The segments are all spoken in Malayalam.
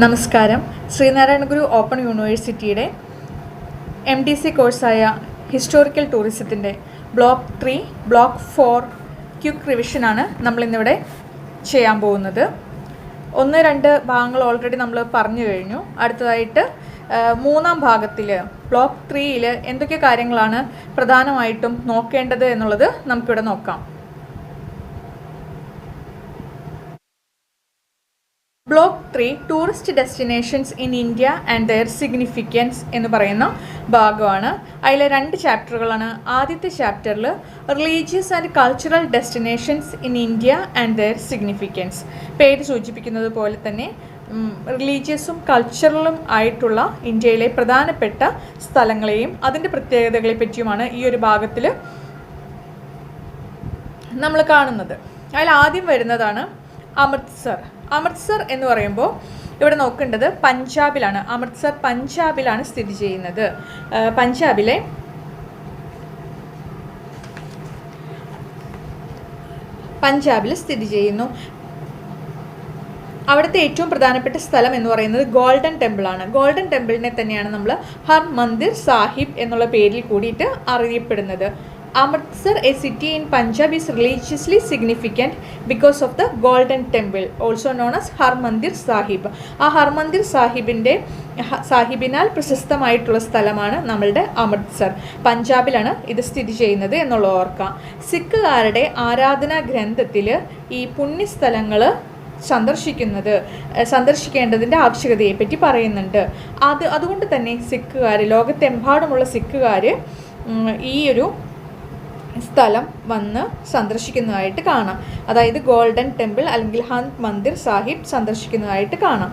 നമസ്കാരം. ശ്രീനാരായണ ഗുരു ഓപ്പൺ യൂണിവേഴ്സിറ്റിയുടെ MDC കോഴ്സായ ഹിസ്റ്റോറിക്കൽ ടൂറിസത്തിൻ്റെ ബ്ലോക്ക് 3 ബ്ലോക്ക് 4 ക്വിക്ക് റിവിഷനാണ് നമ്മളിന്നിവിടെ ചെയ്യാൻ പോകുന്നത്. 1-2 ഭാഗങ്ങൾ ഓൾറെഡി നമ്മൾ പറഞ്ഞു കഴിഞ്ഞു. അടുത്തതായിട്ട് മൂന്നാം ഭാഗത്തിൽ ബ്ലോക്ക് 3-ൽ എന്തൊക്കെ കാര്യങ്ങളാണ് പ്രധാനമായിട്ടും നോക്കേണ്ടത് എന്നുള്ളത് നമുക്കിവിടെ നോക്കാം. Block 3 tourist destinations in India and their significance എന്ന് പറയുന്ന ഭാഗമാണ്. അതിലെ 2 ചാപ്റ്ററുകളാണ്. ആദ്യത്തെ ചാപ്റ്ററിൽ religious and cultural destinations in India and their significance, പേര് സൂചിപ്പിക്കുന്നത് പോലെ തന്നെ റിലീജിയസും കൾച്ചറലും ആയിട്ടുള്ള ഇന്ത്യയിലെ പ്രധാനപ്പെട്ട സ്ഥലങ്ങളെയും അതിൻ്റെ പ്രത്യേകതകളെ പറ്റിയുമാണ് ഈ ഒരു ഭാഗത്തിൽ നമ്മൾ കാണുന്നത്. അതിൽ ആദ്യം വരുന്നതാണ് അമൃത്സർ. അമൃത്സർ എന്ന് പറയുമ്പോൾ ഇവിടെ നോക്കേണ്ടത് പഞ്ചാബിലാണ്. അമൃത്സർ പഞ്ചാബിലാണ് സ്ഥിതി ചെയ്യുന്നത്. പഞ്ചാബിൽ സ്ഥിതി ചെയ്യുന്നു. അവിടുത്തെ ഏറ്റവും പ്രധാനപ്പെട്ട സ്ഥലം എന്ന് പറയുന്നത് ഗോൾഡൻ ടെമ്പിളാണ്. ഗോൾഡൻ ടെമ്പിളിനെ തന്നെയാണ് നമ്മൾ ഹർ മന്ദിർ സാഹിബ് എന്നുള്ള പേരിൽ കൂടിയിട്ട് അറിയപ്പെടുന്നത്. Amritsar, a city in Punjab, is religiously significant because of the Golden Temple, also known as Harmandir Sahib. ആ ഹർമന്ദിർ സാഹിബിനാൽ പ്രശസ്തമായിട്ടുള്ള സ്ഥലമാണ് നമ്മളുടെ അമൃത്സർ. പഞ്ചാബിലാണ് ഇത് സ്ഥിതി ചെയ്യുന്നത് എന്നുള്ളത് ഓർക്കാം. സിഖുകാരുടെ ആരാധനാ ഗ്രന്ഥത്തിൽ ഈ പുണ്യസ്ഥലങ്ങൾ സന്ദർശിക്കേണ്ടതിൻ്റെ ആവശ്യകതയെപ്പറ്റി പറയുന്നുണ്ട്. അതുകൊണ്ട് തന്നെ ലോകത്തെമ്പാടുമുള്ള സിഖുകാർ ഈ ഒരു സ്ഥലം വന്ന് സന്ദർശിക്കുന്നതായിട്ട് കാണാം. അതായത് ഗോൾഡൻ ടെമ്പിൾ അല്ലെങ്കിൽ ഹർ മന്ദിർ സാഹിബ് സന്ദർശിക്കുന്നതായിട്ട് കാണാം.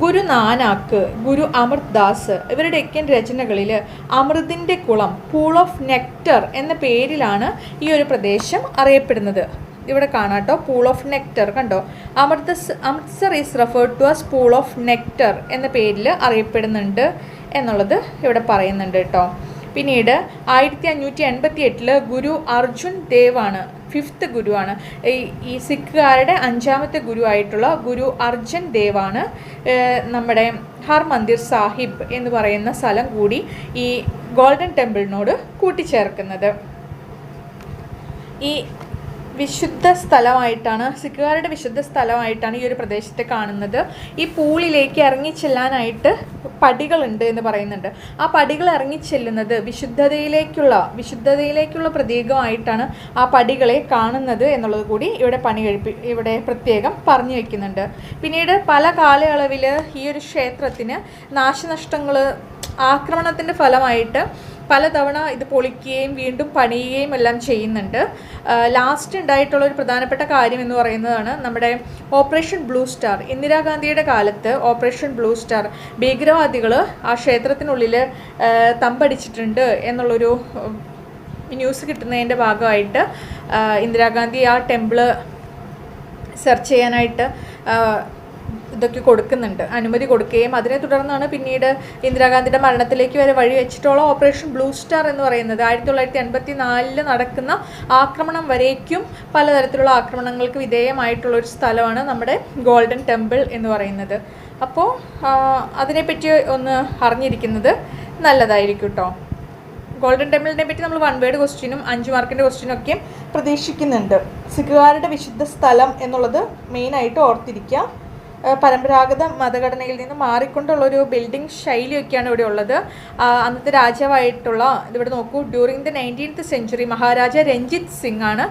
ഗുരു നാനാക്ക്, ഗുരു അമൃത്ദാസ് ഇവരുടെയൊക്കെ രചനകളിൽ അമൃതിൻ്റെ കുളം, പൂൾ ഓഫ് നെക്ടർ എന്ന പേരിലാണ് ഈ ഒരു പ്രദേശം അറിയപ്പെടുന്നത്. ഇവിടെ കാണാട്ടോ, പൂൾ ഓഫ് നെക്ടർ കണ്ടോ. Amritsar is referred to as pool of nectar എന്ന പേരിൽ അറിയപ്പെടുന്നുണ്ട് എന്നുള്ളത് ഇവിടെ പറയുന്നുണ്ട് കേട്ടോ. പിന്നീട് 1588 ഗുരു അർജുൻ ദേവാണ് 5th ഗുരുവാണ്. ഈ സിഖുകാരുടെ 5ാമത്തെ ഗുരുവായിട്ടുള്ള ഗുരു അർജുൻ ദേവാണ് നമ്മുടെ ഹർമന്ദിർ സാഹിബ് എന്ന് പറയുന്ന സ്ഥലം കൂടി ഈ ഗോൾഡൻ ടെമ്പിളിനോട് കൂട്ടിച്ചേർക്കുന്നത്. ഈ വിശുദ്ധ സ്ഥലമായിട്ടാണ്, സിഖുകാരുടെ വിശുദ്ധ സ്ഥലമായിട്ടാണ് ഈ ഒരു പ്രദേശത്തെ കാണുന്നത്. ഈ പൂളിലേക്ക് ഇറങ്ങിച്ചെല്ലാനായിട്ട് പടികളുണ്ട് എന്ന് പറയുന്നുണ്ട്. ആ പടികൾ ഇറങ്ങിച്ചെല്ലുന്നത് വിശുദ്ധതയിലേക്കുള്ള പ്രതീകമായിട്ടാണ് ആ പടികളെ കാണുന്നത് എന്നുള്ളത് കൂടി ഇവിടെ പ്രത്യേകം പറഞ്ഞു വയ്ക്കുന്നുണ്ട്. പിന്നീട് പല കാലയളവിൽ ഈ ഒരു ക്ഷേത്രത്തിന് നാശനഷ്ടങ്ങൾ, ആക്രമണത്തിൻ്റെ ഫലമായിട്ട് പലതവണ ഇത് പൊളിക്കുകയും വീണ്ടും പണിയുകയും എല്ലാം ചെയ്യുന്നുണ്ട്. ലാസ്റ്റ് ഉണ്ടായിട്ടുള്ള ഒരു പ്രധാനപ്പെട്ട കാര്യം എന്ന് പറയുന്നതാണ് നമ്മുടെ ഓപ്പറേഷൻ ബ്ലൂ സ്റ്റാർ. ഇന്ദിരാഗാന്ധിയുടെ കാലത്ത് ഓപ്പറേഷൻ ബ്ലൂ സ്റ്റാർ ഭീകരവാദികൾ ആ ക്ഷേത്രത്തിനുള്ളിൽ തമ്പടിച്ചിട്ടുണ്ട് എന്നുള്ളൊരു ന്യൂസ് കിട്ടുന്നതിൻ്റെ ഭാഗമായിട്ട് ഇന്ദിരാഗാന്ധി ആ ടെമ്പിള് സെർച്ച് ചെയ്യാനായിട്ട് ഇതൊക്കെ കൊടുക്കുന്നുണ്ട്, അനുമതി കൊടുക്കുകയും അതിനെ തുടർന്നാണ് പിന്നീട് ഇന്ദിരാഗാന്ധിയുടെ മരണത്തിലേക്ക് വരെ വഴി വെച്ചിട്ടുള്ള ഓപ്പറേഷൻ ബ്ലൂ സ്റ്റാർ എന്ന് പറയുന്നത്. 1984 നടക്കുന്ന ആക്രമണം വരേക്കും പലതരത്തിലുള്ള ആക്രമണങ്ങൾക്ക് വിധേയമായിട്ടുള്ളൊരു സ്ഥലമാണ് നമ്മുടെ ഗോൾഡൻ ടെമ്പിൾ എന്ന് പറയുന്നത്. അപ്പോൾ അതിനെപ്പറ്റി ഒന്ന് അറിഞ്ഞിരിക്കുന്നത് നല്ലതായിരിക്കും കേട്ടോ. ഗോൾഡൻ ടെമ്പിളിനെ പറ്റി നമ്മൾ 1 വേർഡ് ക്വസ്റ്റ്യനും 5 മാർക്കിൻ്റെ ക്വസ്റ്റ്യനും ഒക്കെ പ്രതീക്ഷിക്കുന്നുണ്ട്. സിഖുകാരുടെ വിശുദ്ധ സ്ഥലം എന്നുള്ളത് മെയിനായിട്ട് ഓർത്തിരിക്കുക. പരമ്പരാഗത മതഘടനയിൽ നിന്ന് മാറിക്കൊണ്ടുള്ളൊരു ബിൽഡിംഗ് ശൈലിയൊക്കെയാണ് ഇവിടെ ഉള്ളത്. അന്നത്തെ രാജാവായിട്ടുള്ള ഇതിവിടെ നോക്കൂ, during the 19th century Maharaja Ranjith Singh ആണ്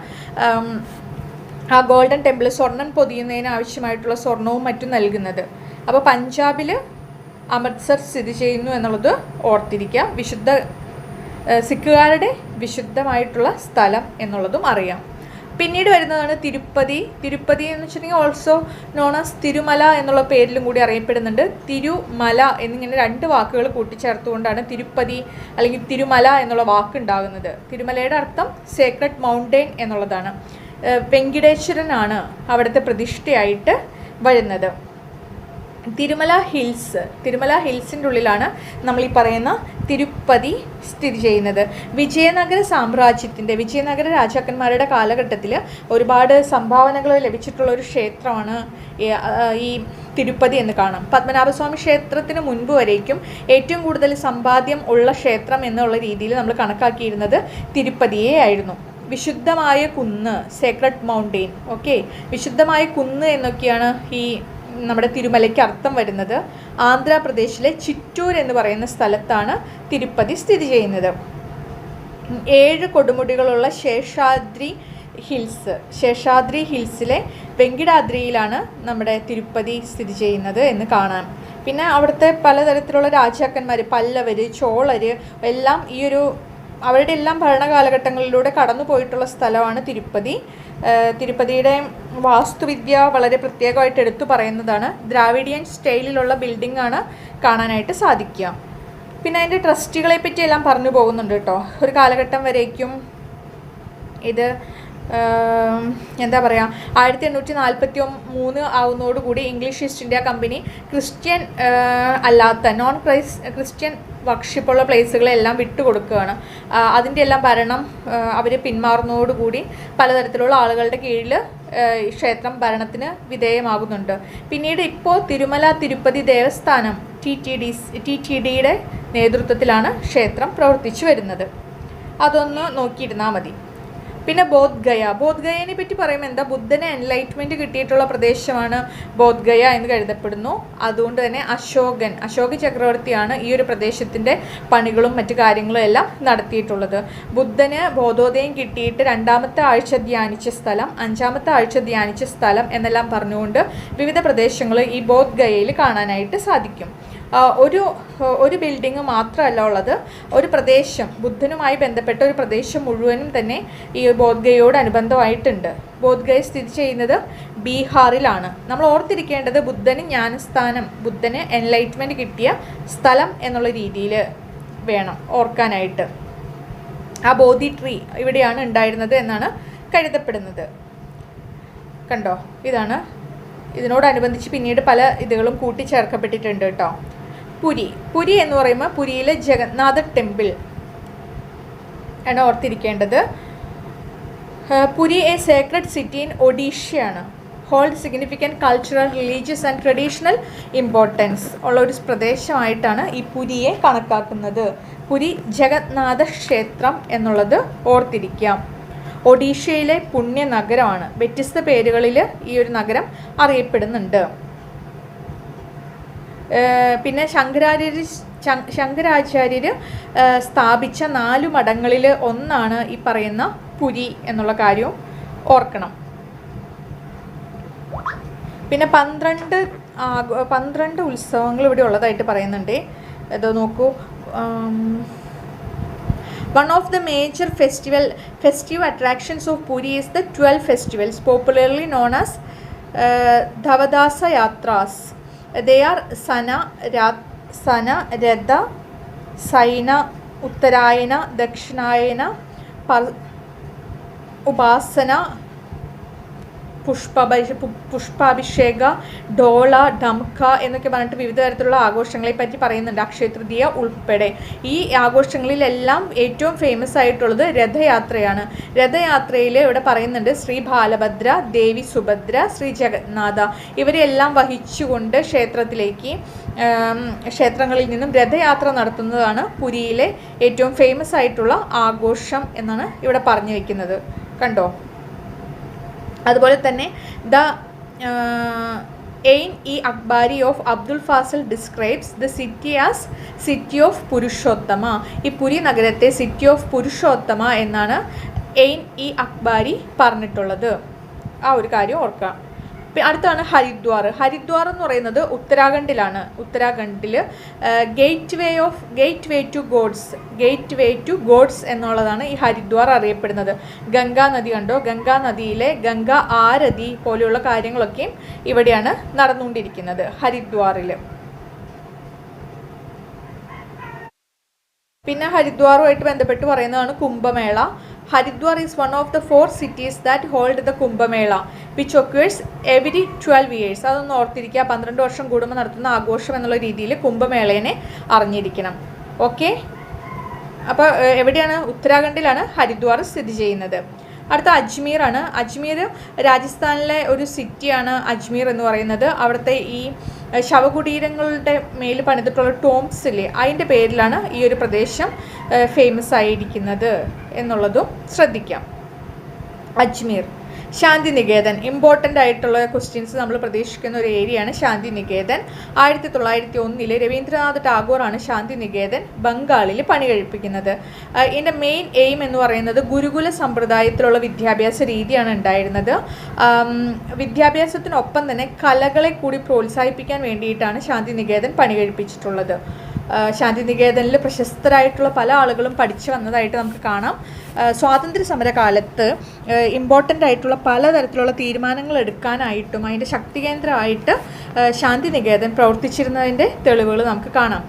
ആ ഗോൾഡൻ ടെമ്പിൾ സ്വർണ്ണം പൊതിയുന്നതിന് ആവശ്യമായിട്ടുള്ള സ്വർണവും മറ്റും നൽകുന്നത്. അപ്പോൾ പഞ്ചാബിൽ അമൃത്സർ സ്ഥിതി ചെയ്യുന്നു എന്നുള്ളത് ഓർത്തിരിക്കുക. സിഖുകാരുടെ വിശുദ്ധമായിട്ടുള്ള സ്ഥലം എന്നുള്ളതും അറിയാം. പിന്നീട് വരുന്നതാണ് തിരുപ്പതി. തിരുപ്പതി എന്ന് വെച്ചിട്ടുണ്ടെങ്കിൽ ഓൾസോ നോൺ ആസ് തിരുമല എന്നുള്ള പേരിലും കൂടി അറിയപ്പെടുന്നുണ്ട്. തിരുമല എന്നിങ്ങനെ 2 വാക്കുകൾ കൂട്ടിച്ചേർത്തുകൊണ്ടാണ് തിരുപ്പതി അല്ലെങ്കിൽ തിരുമല എന്നുള്ള വാക്കുണ്ടാകുന്നത്. തിരുമലയുടെ അർത്ഥം സേക്രഡ് മൗണ്ടെയിൻ എന്നുള്ളതാണ്. വെങ്കിടേശ്വരനാണ് അവിടുത്തെ പ്രതിഷ്ഠയായിട്ട് വരുന്നത്. തിരുമല ഹിൽസിൻ്റെ ഉള്ളിലാണ് നമ്മൾ ഈ പറയുന്ന തിരുപ്പതി സ്ഥിതി ചെയ്യുന്നത്. വിജയനഗര രാജാക്കന്മാരുടെ കാലഘട്ടത്തിൽ ഒരുപാട് സംഭാവനകൾ ലഭിച്ചിട്ടുള്ള ഒരു ക്ഷേത്രമാണ് ഈ തിരുപ്പതി എന്ന് കാണാം. പത്മനാഭസ്വാമി ക്ഷേത്രത്തിന് മുൻപ് വരേക്കും ഏറ്റവും കൂടുതൽ സമ്പാദ്യം ഉള്ള ക്ഷേത്രം എന്നുള്ള രീതിയിൽ നമ്മൾ കണക്കാക്കിയിരുന്നത് തിരുപ്പതിയെ ആയിരുന്നു. വിശുദ്ധമായ കുന്ന്, സേക്രഡ് മൗണ്ടെയിൻ. ഓക്കെ, വിശുദ്ധമായ കുന്ന് എന്നൊക്കെയാണ് ഈ നമ്മുടെ തിരുമലയ്ക്ക് അർത്ഥം വരുന്നത്. ആന്ധ്രാപ്രദേശിലെ ചിറ്റൂർ എന്ന് പറയുന്ന സ്ഥലത്താണ് തിരുപ്പതി സ്ഥിതി ചെയ്യുന്നത്. 7 കൊടുമുടികളുള്ള ശേഷാദ്രി ഹിൽസിലെ വെങ്കിടാദ്രിയിലാണ് നമ്മുടെ തിരുപ്പതി സ്ഥിതി ചെയ്യുന്നത് എന്ന് കാണാം. പിന്നെ അവിടുത്തെ പലതരത്തിലുള്ള രാജാക്കന്മാർ, പല്ലവർ, ചോളർ എല്ലാം അവരുടെ എല്ലാം ഭരണകാലഘട്ടങ്ങളിലൂടെ കടന്നു പോയിട്ടുള്ള സ്ഥലമാണ് തിരുപ്പതി. തിരുപ്പതിയുടെ വാസ്തുവിദ്യ വളരെ പ്രത്യേകമായിട്ട് എടുത്തു പറയുന്നതാണ്. ദ്രാവിഡിയൻ സ്റ്റൈലിലുള്ള ബിൽഡിംഗ് ആണ് കാണാനായിട്ട് സാധിക്കുക. പിന്നെ അതിൻ്റെ ട്രസ്റ്റികളെ പറ്റി എല്ലാം പറഞ്ഞു പോകുന്നുണ്ട് കേട്ടോ. ഒരു കാലഘട്ടം വരേക്കും ഇത് എന്താ പറയുക, 1843 ആവുന്നതോടുകൂടി English East India company Christian അല്ലാത്ത ക്രിസ്ത്യൻ വർഷിപ്പുള്ള പ്ലേസുകളെല്ലാം വിട്ടുകൊടുക്കുകയാണ്. അതിൻ്റെ എല്ലാം ഭരണം അവർ പിന്മാറുന്നതോടുകൂടി പലതരത്തിലുള്ള ആളുകളുടെ കീഴിൽ ക്ഷേത്രം ഭരണത്തിന് വിധേയമാകുന്നുണ്ട്. പിന്നീട് ഇപ്പോൾ തിരുമല തിരുപ്പതി ദേവസ്ഥാനം TTDയുടെ നേതൃത്വത്തിലാണ് ക്ഷേത്രം പ്രവർത്തിച്ചു വരുന്നത്. അതൊന്ന് നോക്കിയിരുന്നാൽ മതി. പിന്നെ ബോധ്ഗയനെ പറ്റി പറയുമ്പോൾ എന്താ, ബുദ്ധന് എൻലൈറ്റ്മെൻറ്റ് കിട്ടിയിട്ടുള്ള പ്രദേശമാണ് ബോധ്ഗയ എന്ന് കരുതപ്പെടുന്നു. അതുകൊണ്ട് തന്നെ അശോക ചക്രവർത്തിയാണ് ഈ ഒരു പ്രദേശത്തിൻ്റെ പണികളും മറ്റു കാര്യങ്ങളും എല്ലാം നടത്തിയിട്ടുള്ളത്. ബുദ്ധന് ബോധോദയം കിട്ടിയിട്ട് 2ാമത്തെ ആഴ്ച ധ്യാനിച്ച സ്ഥലം, 5ാമത്തെ ആഴ്ച ധ്യാനിച്ച സ്ഥലം എന്നെല്ലാം പറഞ്ഞുകൊണ്ട് വിവിധ പ്രദേശങ്ങൾ ഈ ബോധ്ഗയയിൽ കാണാനായിട്ട് സാധിക്കും. ഒരു ബിൽഡിങ് മാത്രമല്ല ഉള്ളത്, ഒരു പ്രദേശം, ബുദ്ധനുമായി ബന്ധപ്പെട്ട ഒരു പ്രദേശം മുഴുവനും തന്നെ ഈ ബോധ്ഗയയോട് അനുബന്ധമായിട്ടുണ്ട്. ബോധ്ഗയ സ്ഥിതി ചെയ്യുന്നത് ബീഹാറിലാണ്. നമ്മൾ ഓർത്തിരിക്കേണ്ടത് ബുദ്ധന് ജ്ഞാനസ്ഥാനം, ബുദ്ധന് എൻലൈറ്റ്മെൻറ്റ് കിട്ടിയ സ്ഥലം എന്നുള്ള രീതിയിൽ വേണം ഓർക്കാനായിട്ട്. ആ ബോധി ട്രീ ഇവിടെയാണ് ഉണ്ടായിരുന്നത് എന്നാണ് കരുതപ്പെടുന്നത്. കണ്ടോ, ഇതാണ്. ഇതിനോടനുബന്ധിച്ച് പിന്നീട് പല ഇതുകളും കൂട്ടിച്ചേർക്കപ്പെട്ടിട്ടുണ്ട് കേട്ടോ. പുരി എന്ന് പറയുമ്പോൾ പുരിയിലെ ജഗന്നാഥ ടെമ്പിൾ ആണ് ഓർത്തിരിക്കേണ്ടത്. Puri a sacred city in ഒഡീഷയാണ്. Hold significant cultural, religious and traditional importance ഉള്ള ഒരു പ്രദേശമായിട്ടാണ് ഈ പുരിയെ കണക്കാക്കുന്നത്. പുരി ജഗന്നാഥ ക്ഷേത്രം എന്നുള്ളത് ഓർത്തിരിക്കാം. ഒഡീഷയിലെ പുണ്യ നഗരമാണ്. വ്യത്യസ്ത പേരുകളിൽ ഈ ഒരു നഗരം അറിയപ്പെടുന്നുണ്ട്. പിന്നെ ശങ്കരാചാര്യർ സ്ഥാപിച്ച 4 മഠങ്ങളിൽ ഒന്നാണ് ഈ പറയുന്ന പുരി എന്നുള്ള കാര്യവും ഓർക്കണം. പിന്നെ 12 ഉത്സവങ്ങൾ ഇവിടെ ഉള്ളതായിട്ട് പറയുന്നുണ്ട്. ഇത് നോക്കൂ. One of the major festive attractions of Puri is the 12 festivals, popularly known as Dhavadasa Yatras. They are Sana, Radha, Saina, Uttarayana, Dakshinayana, Upasana, പുഷ്പാഭിഷേക, ഡോള, ഡംക എന്നൊക്കെ പറഞ്ഞിട്ട് വിവിധ തരത്തിലുള്ള ആഘോഷങ്ങളെ പറ്റി പറയുന്നുണ്ട്. അക്ഷയ തൃതീയ ഉൾപ്പെടെ ഈ ആഘോഷങ്ങളിലെല്ലാം ഏറ്റവും ഫേമസ് ആയിട്ടുള്ളത് രഥയാത്രയാണ്. രഥയാത്രയിൽ ഇവിടെ പറയുന്നുണ്ട് ശ്രീ ബാലഭദ്ര, ദേവി സുഭദ്ര, ശ്രീ ജഗന്നാഥ ഇവരെല്ലാം വഹിച്ചുകൊണ്ട് ക്ഷേത്രങ്ങളിൽ നിന്നും രഥയാത്ര നടത്തുന്നതാണ് പുരിയിലെ ഏറ്റവും ഫേമസ് ആയിട്ടുള്ള ആഘോഷം എന്നാണ് ഇവിടെ പറഞ്ഞു വയ്ക്കുന്നത്. കണ്ടോ. അതുപോലെ തന്നെ the Akbari of Abdul Fazl describes the city as city of Purushottama. ഈ പുരി നഗരത്തെ സിറ്റി ഓഫ് പുരുഷോത്തമ എന്നാണ് അക്ബാരി പറഞ്ഞിട്ടുള്ളത്. ആ ഒരു കാര്യം ഓർക്കാം. അടുത്താണ് ഹരിദ്വാർ. ഹരിദ്വാർ എന്ന് പറയുന്നത് ഉത്തരാഖണ്ഡിലാണ്. ഉത്തരാഖണ്ഡിൽ ഗേറ്റ് വേ ടു ഗോഡ്സ് എന്നുള്ളതാണ് ഈ ഹരിദ്വാർ അറിയപ്പെടുന്നത്. ഗംഗാ നദി കണ്ടോ, ഗംഗാ നദിയിലെ ഗംഗാ ആരതി പോലെയുള്ള കാര്യങ്ങളൊക്കെയും ഇവിടെയാണ് നടന്നുകൊണ്ടിരിക്കുന്നത് ഹരിദ്വാറിൽ. പിന്നെ ഹരിദ്വാറുമായിട്ട് ബന്ധപ്പെട്ട് പറയുന്നതാണ് Kumbh Mela. Haridwar is one of the 4 cities that hold the Kumbh Mela, which occurs every 12 years. അതൊന്ന് ഓർത്തിരിക്കുക. 12 വർഷം കൂടുമ്പോൾ നടത്തുന്ന ആഘോഷം എന്നുള്ള രീതിയിൽ കുംഭമേളയെ അറിഞ്ഞിരിക്കണം. ഓക്കെ, അപ്പോൾ എവിടെയാണ്? ഉത്തരാഖണ്ഡിലാണ് ഹരിദ്വാർ സ്ഥിതി ചെയ്യുന്നത്. അടുത്ത അജ്മീറാണ്. അജ്മീർ രാജസ്ഥാനിലെ ഒരു സിറ്റിയാണ് അജ്മീർ എന്ന് പറയുന്നത്. അവിടുത്തെ ഈ ശവകുടീരങ്ങളുടെ മേൽ പണിതിട്ടുള്ള ടോംസ് ഇല്ലേ, അതിൻ്റെ പേരിലാണ് ഈ ഒരു പ്രദേശം ഫേമസ് ആയിരിക്കുന്നത് എന്നുള്ളതും ശ്രദ്ധിക്കാം. അജ്മീർ. ശാന്തിനികേതൻ, ഇമ്പോർട്ടൻ്റ് ആയിട്ടുള്ള ക്വസ്റ്റ്യൻസ് നമ്മൾ പ്രതീക്ഷിക്കുന്ന ഒരു ഏരിയയാണ് ശാന്തിനികേതൻ. 1901 രവീന്ദ്രനാഥ് ടാഗോറാണ് ശാന്തിനികേതൻ ബംഗാളിൽ പണി കഴിപ്പിക്കുന്നത്. ഇതിൻ്റെ മെയിൻ എയിം എന്ന് പറയുന്നത് ഗുരുകുല സമ്പ്രദായത്തിലുള്ള വിദ്യാഭ്യാസ രീതിയാണ് ഉണ്ടായിരുന്നത്. വിദ്യാഭ്യാസത്തിനൊപ്പം തന്നെ കലകളെ കൂടി പ്രോത്സാഹിപ്പിക്കാൻ വേണ്ടിയിട്ടാണ് ശാന്തിനികേതൻ പണി കഴിപ്പിച്ചിട്ടുള്ളത്. ശാന്തിനികേതനിൽ പ്രശസ്തരായിട്ടുള്ള പല ആളുകളും പഠിച്ചു വന്നതായിട്ട് നമുക്ക് കാണാം. സ്വാതന്ത്ര്യ സമര കാലത്ത് ഇമ്പോർട്ടൻ്റ് ആയിട്ടുള്ള പലതരത്തിലുള്ള തീരുമാനങ്ങൾ എടുക്കാനായിട്ടും അതിൻ്റെ ശക്തി കേന്ദ്രമായിട്ട് ശാന്തിനികേതൻ പ്രവർത്തിച്ചിരുന്നതിൻ്റെ തെളിവുകൾ നമുക്ക് കാണാം.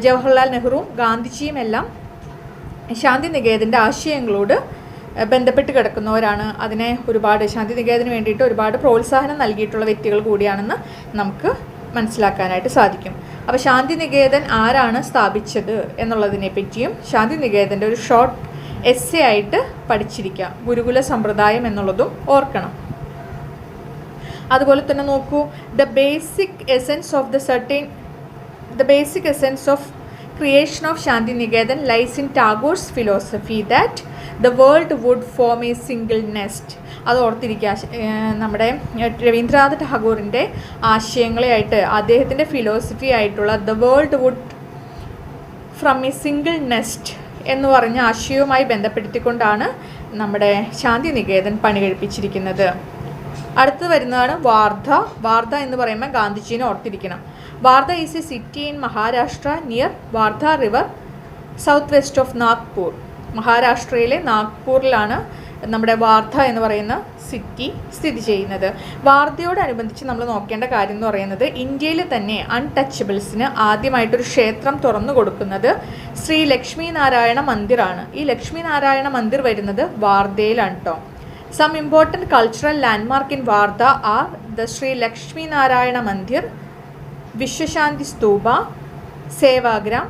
ജവഹർലാൽ നെഹ്റുവും ഗാന്ധിജിയും എല്ലാം ശാന്തിനികേതൻ്റെ ആശയങ്ങളോട് ബന്ധപ്പെട്ട് കിടക്കുന്നവരാണ്. അതിനെ ശാന്തിനികേതന് വേണ്ടിയിട്ട് ഒരുപാട് പ്രോത്സാഹനം നൽകിയിട്ടുള്ള വ്യക്തികൾ കൂടിയാണെന്ന് നമുക്ക് മനസ്സിലാക്കാനായിട്ട് സാധിക്കും. അപ്പോൾ ശാന്തിനികേതൻ ആരാണ് സ്ഥാപിച്ചത് എന്നുള്ളതിനെ പറ്റിയും ശാന്തിനികേതൻ്റെ ഒരു ഷോർട്ട് എസ്സേ ആയിട്ട് പഠിച്ചിരിക്കുക. ഗുരുകുല സമ്പ്രദായം എന്നുള്ളതും ഓർക്കണം. അതുപോലെ തന്നെ നോക്കൂ, the basic essence of creation of Shantiniketan lies in Tagore's philosophy that the world would form a single nest. അത് ഓർത്തിരിക്കുക. നമ്മുടെ രവീന്ദ്രനാഥ് ടാഗോറിൻ്റെ ആശയങ്ങളെയായിട്ട് അദ്ദേഹത്തിൻ്റെ ഫിലോസഫി ആയിട്ടുള്ള the world would from a single nest എന്ന് പറഞ്ഞ ആശയവുമായി ബന്ധപ്പെടുത്തിക്കൊണ്ടാണ് നമ്മുടെ ശാന്തിനികേതൻ പണി കഴിപ്പിച്ചിരിക്കുന്നത്. അടുത്ത് വരുന്നതാണ് വാർധ. വാർധ എന്ന് പറയുമ്പോൾ ഗാന്ധിജീനെ ഓർത്തിരിക്കണം. Wardha is A city in Maharashtra near Wardha river south west of Nagpur. മഹാരാഷ്ട്രയിലെ നാഗ്പൂരിലാണ് നമ്മുടെ വാർധ എന്ന് പറയുന്ന സിറ്റി സ്ഥിതി ചെയ്യുന്നത്. വാർധയോടനുബന്ധിച്ച് നമ്മൾ നോക്കേണ്ട കാര്യം എന്ന് പറയുന്നത് ഇന്ത്യയിൽ തന്നെ അൺടച്ചബിൾസിന് ആദ്യമായിട്ടൊരു ക്ഷേത്രം തുറന്നു കൊടുക്കുന്നത് ശ്രീ ലക്ഷ്മി നാരായണ മന്ദിറാണ്. ഈ ലക്ഷ്മി നാരായണ മന്ദിർ വരുന്നത് വാർധയിലാണ് കേട്ടോ. Some important cultural landmark in Wardha are the Sri Lakshmi Narayana Mandir, Vishwashanti Stupa, Sevagram,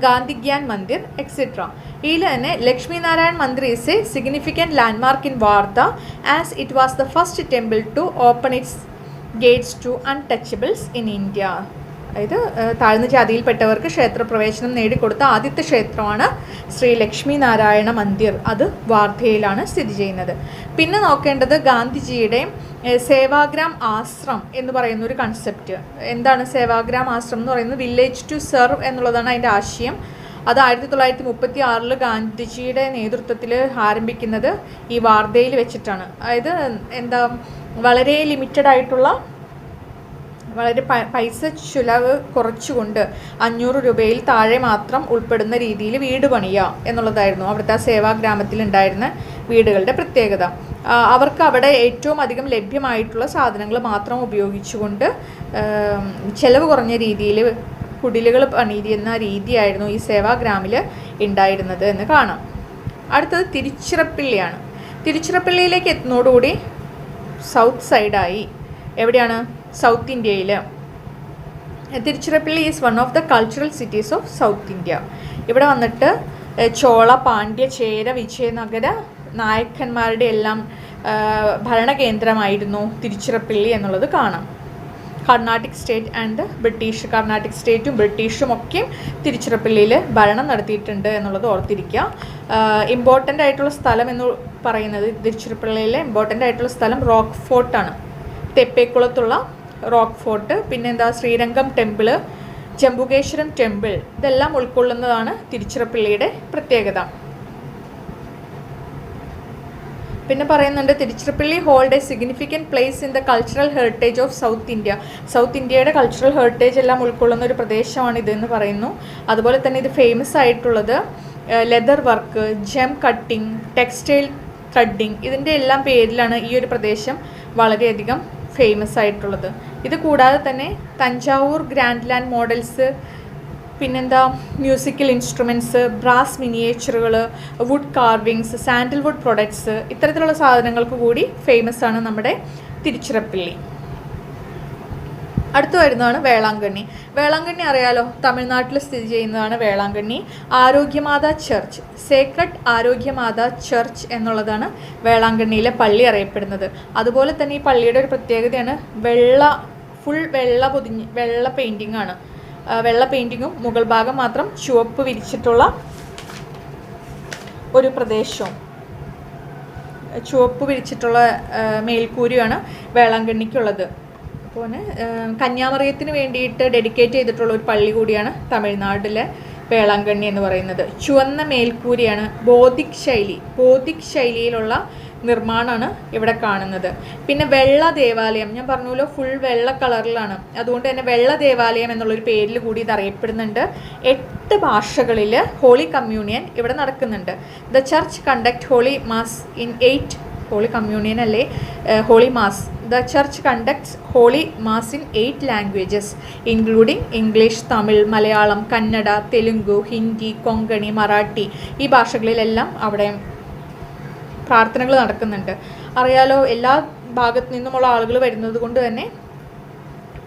Gandhigyan Mandir, etc. ഇതിൽ തന്നെ Lakshmi Narayan Mandir is a significant landmark in Wardha as it was the first temple to open its gates to untouchables in India. അതായത് താഴ്ന്ന ജാതിയിൽപ്പെട്ടവർക്ക് ക്ഷേത്രപ്രവേശനം നേടിക്കൊടുത്ത ആദ്യത്തെ ക്ഷേത്രമാണ് ശ്രീ ലക്ഷ്മി നാരായണ മന്ദിർ. അത് വാർധയിലാണ് സ്ഥിതി ചെയ്യുന്നത്. പിന്നെ നോക്കേണ്ടത് ഗാന്ധിജിയുടെ സേവാഗ്രാം ആശ്രം എന്ന് പറയുന്ന ഒരു കൺസെപ്റ്റ്. എന്താണ് സേവാഗ്രാം ആശ്രം എന്ന് പറയുന്നത്? വില്ലേജ് ടു സെർവ് എന്നുള്ളതാണ് അതിൻ്റെ ആശയം. അത് 1936 ഗാന്ധിജിയുടെ നേതൃത്വത്തിൽ ആരംഭിക്കുന്നത് ഈ വാർധയിൽ വെച്ചിട്ടാണ്. അതായത് വളരെ ലിമിറ്റഡ് ആയിട്ടുള്ള വളരെ പൈസ ചിലവ് കുറച്ചുകൊണ്ട് 500 രൂപയിൽ താഴെ മാത്രം ഉൾപ്പെടുന്ന രീതിയിൽ വീട് പണിയുക എന്നുള്ളതായിരുന്നു അവിടുത്തെ സേവാഗ്രാമത്തിൽ ഉണ്ടായിരുന്ന വീടുകളുടെ പ്രത്യേകത. അവർക്ക് അവിടെ ഏറ്റവും അധികം ലഭ്യമായിട്ടുള്ള സാധനങ്ങൾ മാത്രം ഉപയോഗിച്ചുകൊണ്ട് ചിലവ് കുറഞ്ഞ രീതിയിൽ കുടിലുകൾ പണിയുന്ന രീതിയായിരുന്നു ഈ സേവാഗ്രാമിൽ ഉണ്ടായിരുന്നത് എന്ന് കാണാം. അടുത്തത് തിരുച്ചിറപ്പള്ളിയാണ്. തിരുച്ചിറപ്പള്ളിയിലേക്ക് എത്തുന്നതോടുകൂടി സൗത്ത് സൈഡായി. എവിടെയാണ്? സൗത്ത് ഇന്ത്യയിൽ. Tiruchirappalli is one of the cultural cities of south India. ഇവിടെ വന്നിട്ട് ചോള, പാണ്ഡ്യ, ചേര, വിജയനഗര നായക്കന്മാരുടെ എല്ലാം ഭരണകേന്ദ്രമായിരുന്നു തിരുച്ചിറപ്പള്ളി എന്നുള്ളത് കാണാം. കർണാട്ടിക് സ്റ്റേറ്റ് ആൻഡ് ബ്രിട്ടീഷ്, കർണാട്ടിക് സ്റ്റേറ്റും ബ്രിട്ടീഷും ഒക്കെ തിരുച്ചിറപ്പള്ളിയിൽ ഭരണം നടത്തിയിട്ടുണ്ട് എന്നുള്ളത് ഓർത്തിരിക്കുക. ഇമ്പോർട്ടൻ്റ് ആയിട്ടുള്ള സ്ഥലം എന്ന് പറയുന്നത് തിരുച്ചിറപ്പള്ളിയിലെ ഇമ്പോർട്ടൻ്റ് ആയിട്ടുള്ള സ്ഥലം റോക്ക് ഫോർട്ടാണ്. തെപ്പേക്കുളത്തുള്ള റോക്ക് ഫോർട്ട്, പിന്നെന്താ ശ്രീരംഗം ടെമ്പിള്, ജംബുകേശ്വരം ടെമ്പിൾ, ഇതെല്ലാം ഉൾക്കൊള്ളുന്നതാണ് തിരുച്ചിറപ്പള്ളിയുടെ പ്രത്യേകത. പിന്നെ പറയുന്നുണ്ട് Tiruchirappalli hold A significant place in the cultural heritage of south India. South ഇന്ത്യയുടെ കൾച്ചറൽ ഹെറിറ്റേജ് എല്ലാം ഉൾക്കൊള്ളുന്ന ഒരു പ്രദേശമാണ് ഇതെന്ന് പറയുന്നു. അതുപോലെ തന്നെ ഇത് ഫേമസ് ആയിട്ടുള്ളത് leather work, gem cutting, textile threading, ഇതിൻ്റെ എല്ലാം പേരിലാണ് ഈ ഒരു പ്രദേശം വളരെയധികം ഫേമസ് ആയിട്ടുള്ളത്. ഇത് കൂടാതെ തന്നെ തഞ്ചാവൂർ ഗ്രാൻഡ് ലാൻഡ് മോഡൽസ്, പിന്നെന്താ മ്യൂസിക്കൽ ഇൻസ്ട്രുമെൻറ്റ്സ്, ബ്രാസ് മിനിയേച്ചറുകൾ, വുഡ് കാർവിങ്സ്, സാൻഡൽവുഡ് പ്രൊഡക്ട്സ്, ഇത്തരത്തിലുള്ള സാധനങ്ങൾക്ക് കൂടി ഫേമസ് ആണ് നമ്മുടെ തിരുച്ചിറപ്പള്ളി. അടുത്ത് വരുന്നതാണ് വേളാങ്കണ്ണി. വേളാങ്കണ്ണി അറിയാലോ, തമിഴ്നാട്ടിൽ സ്ഥിതി ചെയ്യുന്നതാണ് Velankanni. Arogyamatha church, Sacred Arogyamatha church എന്നുള്ളതാണ് വേളാങ്കണ്ണിയിലെ പള്ളി അറിയപ്പെടുന്നത്. അതുപോലെ തന്നെ ഈ പള്ളിയുടെ ഒരു പ്രത്യേകതയാണ് ഫുൾ വെള്ള പെയിൻറ്റിംഗ് ആണ്. വെള്ള പെയിൻറ്റിങ്ങും മുകൾ ഭാഗം മാത്രം ചുവപ്പ് വിരിച്ചിട്ടുള്ള ഒരു പ്രദേശവും ചുവപ്പ് വിരിച്ചിട്ടുള്ള മേൽക്കൂരയാണ് വേളാങ്കണ്ണിക്കുള്ളത്. അപ്പോൾ കന്യാമറിയത്തിന് വേണ്ടിയിട്ട് ഡെഡിക്കേറ്റ് ചെയ്തിട്ടുള്ള ഒരു പള്ളി കൂടിയാണ് തമിഴ്നാട്ടിലെ വേളാങ്കണ്ണി എന്ന് പറയുന്നത്. ചുവന്ന മേൽക്കൂരയാണ്. ബോധിക് ശൈലിയിലുള്ള നിർമ്മാണമാണ് ഇവിടെ കാണുന്നത്. പിന്നെ വെള്ള ദേവാലയം, ഞാൻ പറഞ്ഞല്ലോ ഫുൾ വെള്ള കളറിലാണ്, അതുകൊണ്ട് തന്നെ വെള്ള ദേവാലയം എന്നുള്ളൊരു പേരിൽ കൂടി ഇത് അറിയപ്പെടുന്നുണ്ട്. 8 ഭാഷകളിൽ ഹോളി കമ്മ്യൂണിയൻ ഇവിടെ നടക്കുന്നുണ്ട്. The church conduct holy mass in 8 holy communion അല്ലേ holy mass. The church conducts holy mass in 8 languages including English, Tamil, Malayalam, Kannada, Telugu, Hindi, Konkani, Marathi, ഈ ഭാഷകളിലെല്ലാം അവിടെ പ്രാർത്ഥനകൾ നടക്കുന്നുണ്ട്. അറിയാലോ, എല്ലാ ഭാഗത്തു നിന്നുമുള്ള ആളുകൾ വരുന്നത് കൊണ്ട് തന്നെ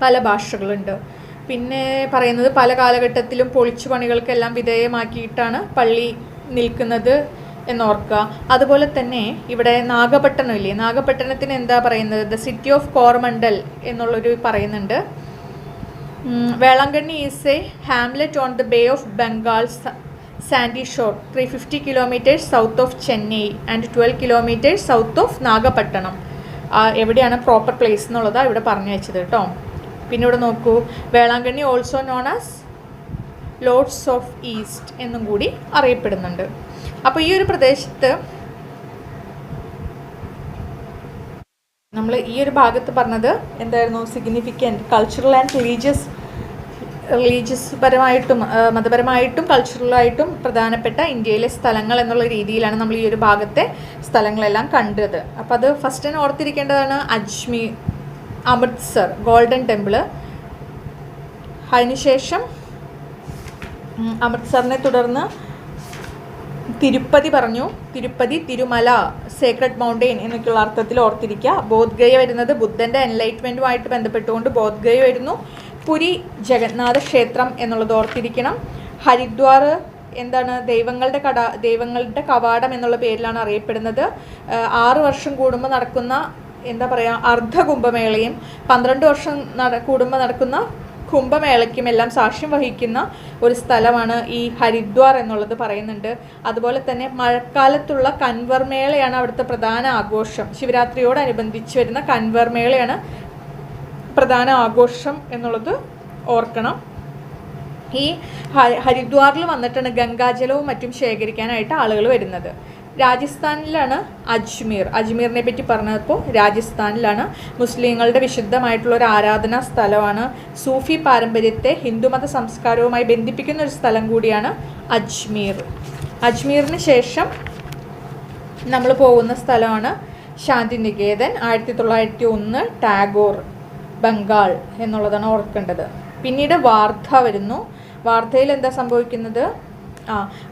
പല ഭാഷകളുണ്ട്. പിന്നെ പറയുന്നത് പല കാലഘട്ടത്തിലും പൊളിച്ചു പണികൾക്കെല്ലാം വിധേയമാക്കിയിട്ടാണ് പള്ളി നിൽക്കുന്നത് എന്നോർക്കുക. അതുപോലെ തന്നെ ഇവിടെ നാഗപട്ടണം ഇല്ലേ, നാഗപട്ടണത്തിന് എന്താ പറയുന്നത്, ദ സിറ്റി ഓഫ് കോറമണ്ടൽ എന്നുള്ളൊരു പറയുന്നുണ്ട്. Velankanni is a hamlet on the bay of Bengal sandy shore 350 kilometers south of Chennai and 12 kilometers south of Nagapattinam. എവിടെയാണ് പ്രോപ്പർ പ്ലേസ് എന്നുള്ളതാണ് ഇവിടെ പറഞ്ഞു വെച്ചത് കേട്ടോ. പിന്നെ ഇവിടെ നോക്കൂ, Velankanni also known as Lord's of east എന്നും കൂടി അറിയപ്പെടുന്നുണ്ട്. അപ്പോൾ ഈ ഒരു പ്രദേശത്ത് നമ്മൾ ഈ ഒരു ഭാഗത്ത് പറഞ്ഞത് എന്തായിരുന്നു, സിഗ്നിഫിക്കൻറ്റ് കൾച്ചറൽ ആൻഡ് റിലീജിയസ് പരമായിട്ടും മതപരമായിട്ടും കൾച്ചറലായിട്ടും പ്രധാനപ്പെട്ട ഇന്ത്യയിലെ സ്ഥലങ്ങൾ എന്നുള്ള രീതിയിലാണ് നമ്മൾ ഈ ഒരു ഭാഗത്തെ സ്ഥലങ്ങളെല്ലാം കണ്ടത്. അപ്പോൾ അത് ഫസ്റ്റ് തന്നെ ഓർത്തിരിക്കേണ്ടതാണ് അജ്മീർ, അമൃത്സർ ഗോൾഡൻ ടെമ്പിള്, അതിനുശേഷം അമൃത്സറിനെ തുടർന്ന് തിരുപ്പതി പറഞ്ഞു, തിരുപ്പതി, തിരുമല, സേക്രഡ് മൗണ്ടെയിൻ എന്നൊക്കെയുള്ള അർത്ഥത്തിൽ ഓർത്തിരിക്കുക. ബോധ്ഗയ വരുന്നത് ബുദ്ധൻ്റെ എൻലൈറ്റ്മെൻറ്റുമായിട്ട് ബന്ധപ്പെട്ടുകൊണ്ട് ബോധ്ഗയ വരുന്നു. പുരി ജഗന്നാഥ ക്ഷേത്രം എന്നുള്ളത് ഓർത്തിരിക്കണം. ഹരിദ്വാർ എന്താണ്, ദൈവങ്ങളുടെ കവാടം എന്നുള്ള പേരിലാണ് അറിയപ്പെടുന്നത്. 6 വർഷം കൂടുമ്പോൾ നടക്കുന്ന എന്താ പറയുക അർദ്ധകുംഭമേളയും 12 വർഷം കൂടുമ്പോൾ നടക്കുന്ന കുംഭമേളയ്ക്കും എല്ലാം സാക്ഷ്യം വഹിക്കുന്ന ഒരു സ്ഥലമാണ് ഈ ഹരിദ്വാർ എന്നുള്ളത് പറയുന്നുണ്ട്. അതുപോലെ തന്നെ മഴക്കാലത്തുള്ള കൻവർ മേളയാണ് അവിടുത്തെ പ്രധാന ആഘോഷം. ശിവരാത്രിയോടനുബന്ധിച്ച് വരുന്ന കൻവർ മേളയാണ് പ്രധാന ആഘോഷം എന്നുള്ളത് ഓർക്കണം. ഈ ഹരിദ്വാറിൽ വന്നിട്ടാണ് ഗംഗാജലവും മറ്റും ശേഖരിക്കാനായിട്ട് ആളുകൾ വരുന്നത്. രാജസ്ഥാനിലാണ് അജ്മീറിനെ പറ്റി പറഞ്ഞപ്പോൾ രാജസ്ഥാനിലാണ്. മുസ്ലിങ്ങളുടെ വിശുദ്ധമായിട്ടുള്ള ഒരു ആരാധനാ സ്ഥലമാണ്. സൂഫി പാരമ്പര്യത്തെ ഹിന്ദുമത സംസ്കാരവുമായി ബന്ധിപ്പിക്കുന്ന ഒരു സ്ഥലം കൂടിയാണ് അജ്മീർ. അജ്മീറിന് ശേഷം നമ്മൾ പോകുന്ന സ്ഥലമാണ് ശാന്തിനികേതൻ. 1901 ടാഗോർ, ബംഗാൾ എന്നുള്ളതാണ് ഓർക്കേണ്ടത്. പിന്നീട് വാർധ വരുന്നു. വാർധയിൽ എന്താ സംഭവിക്കുന്നത്,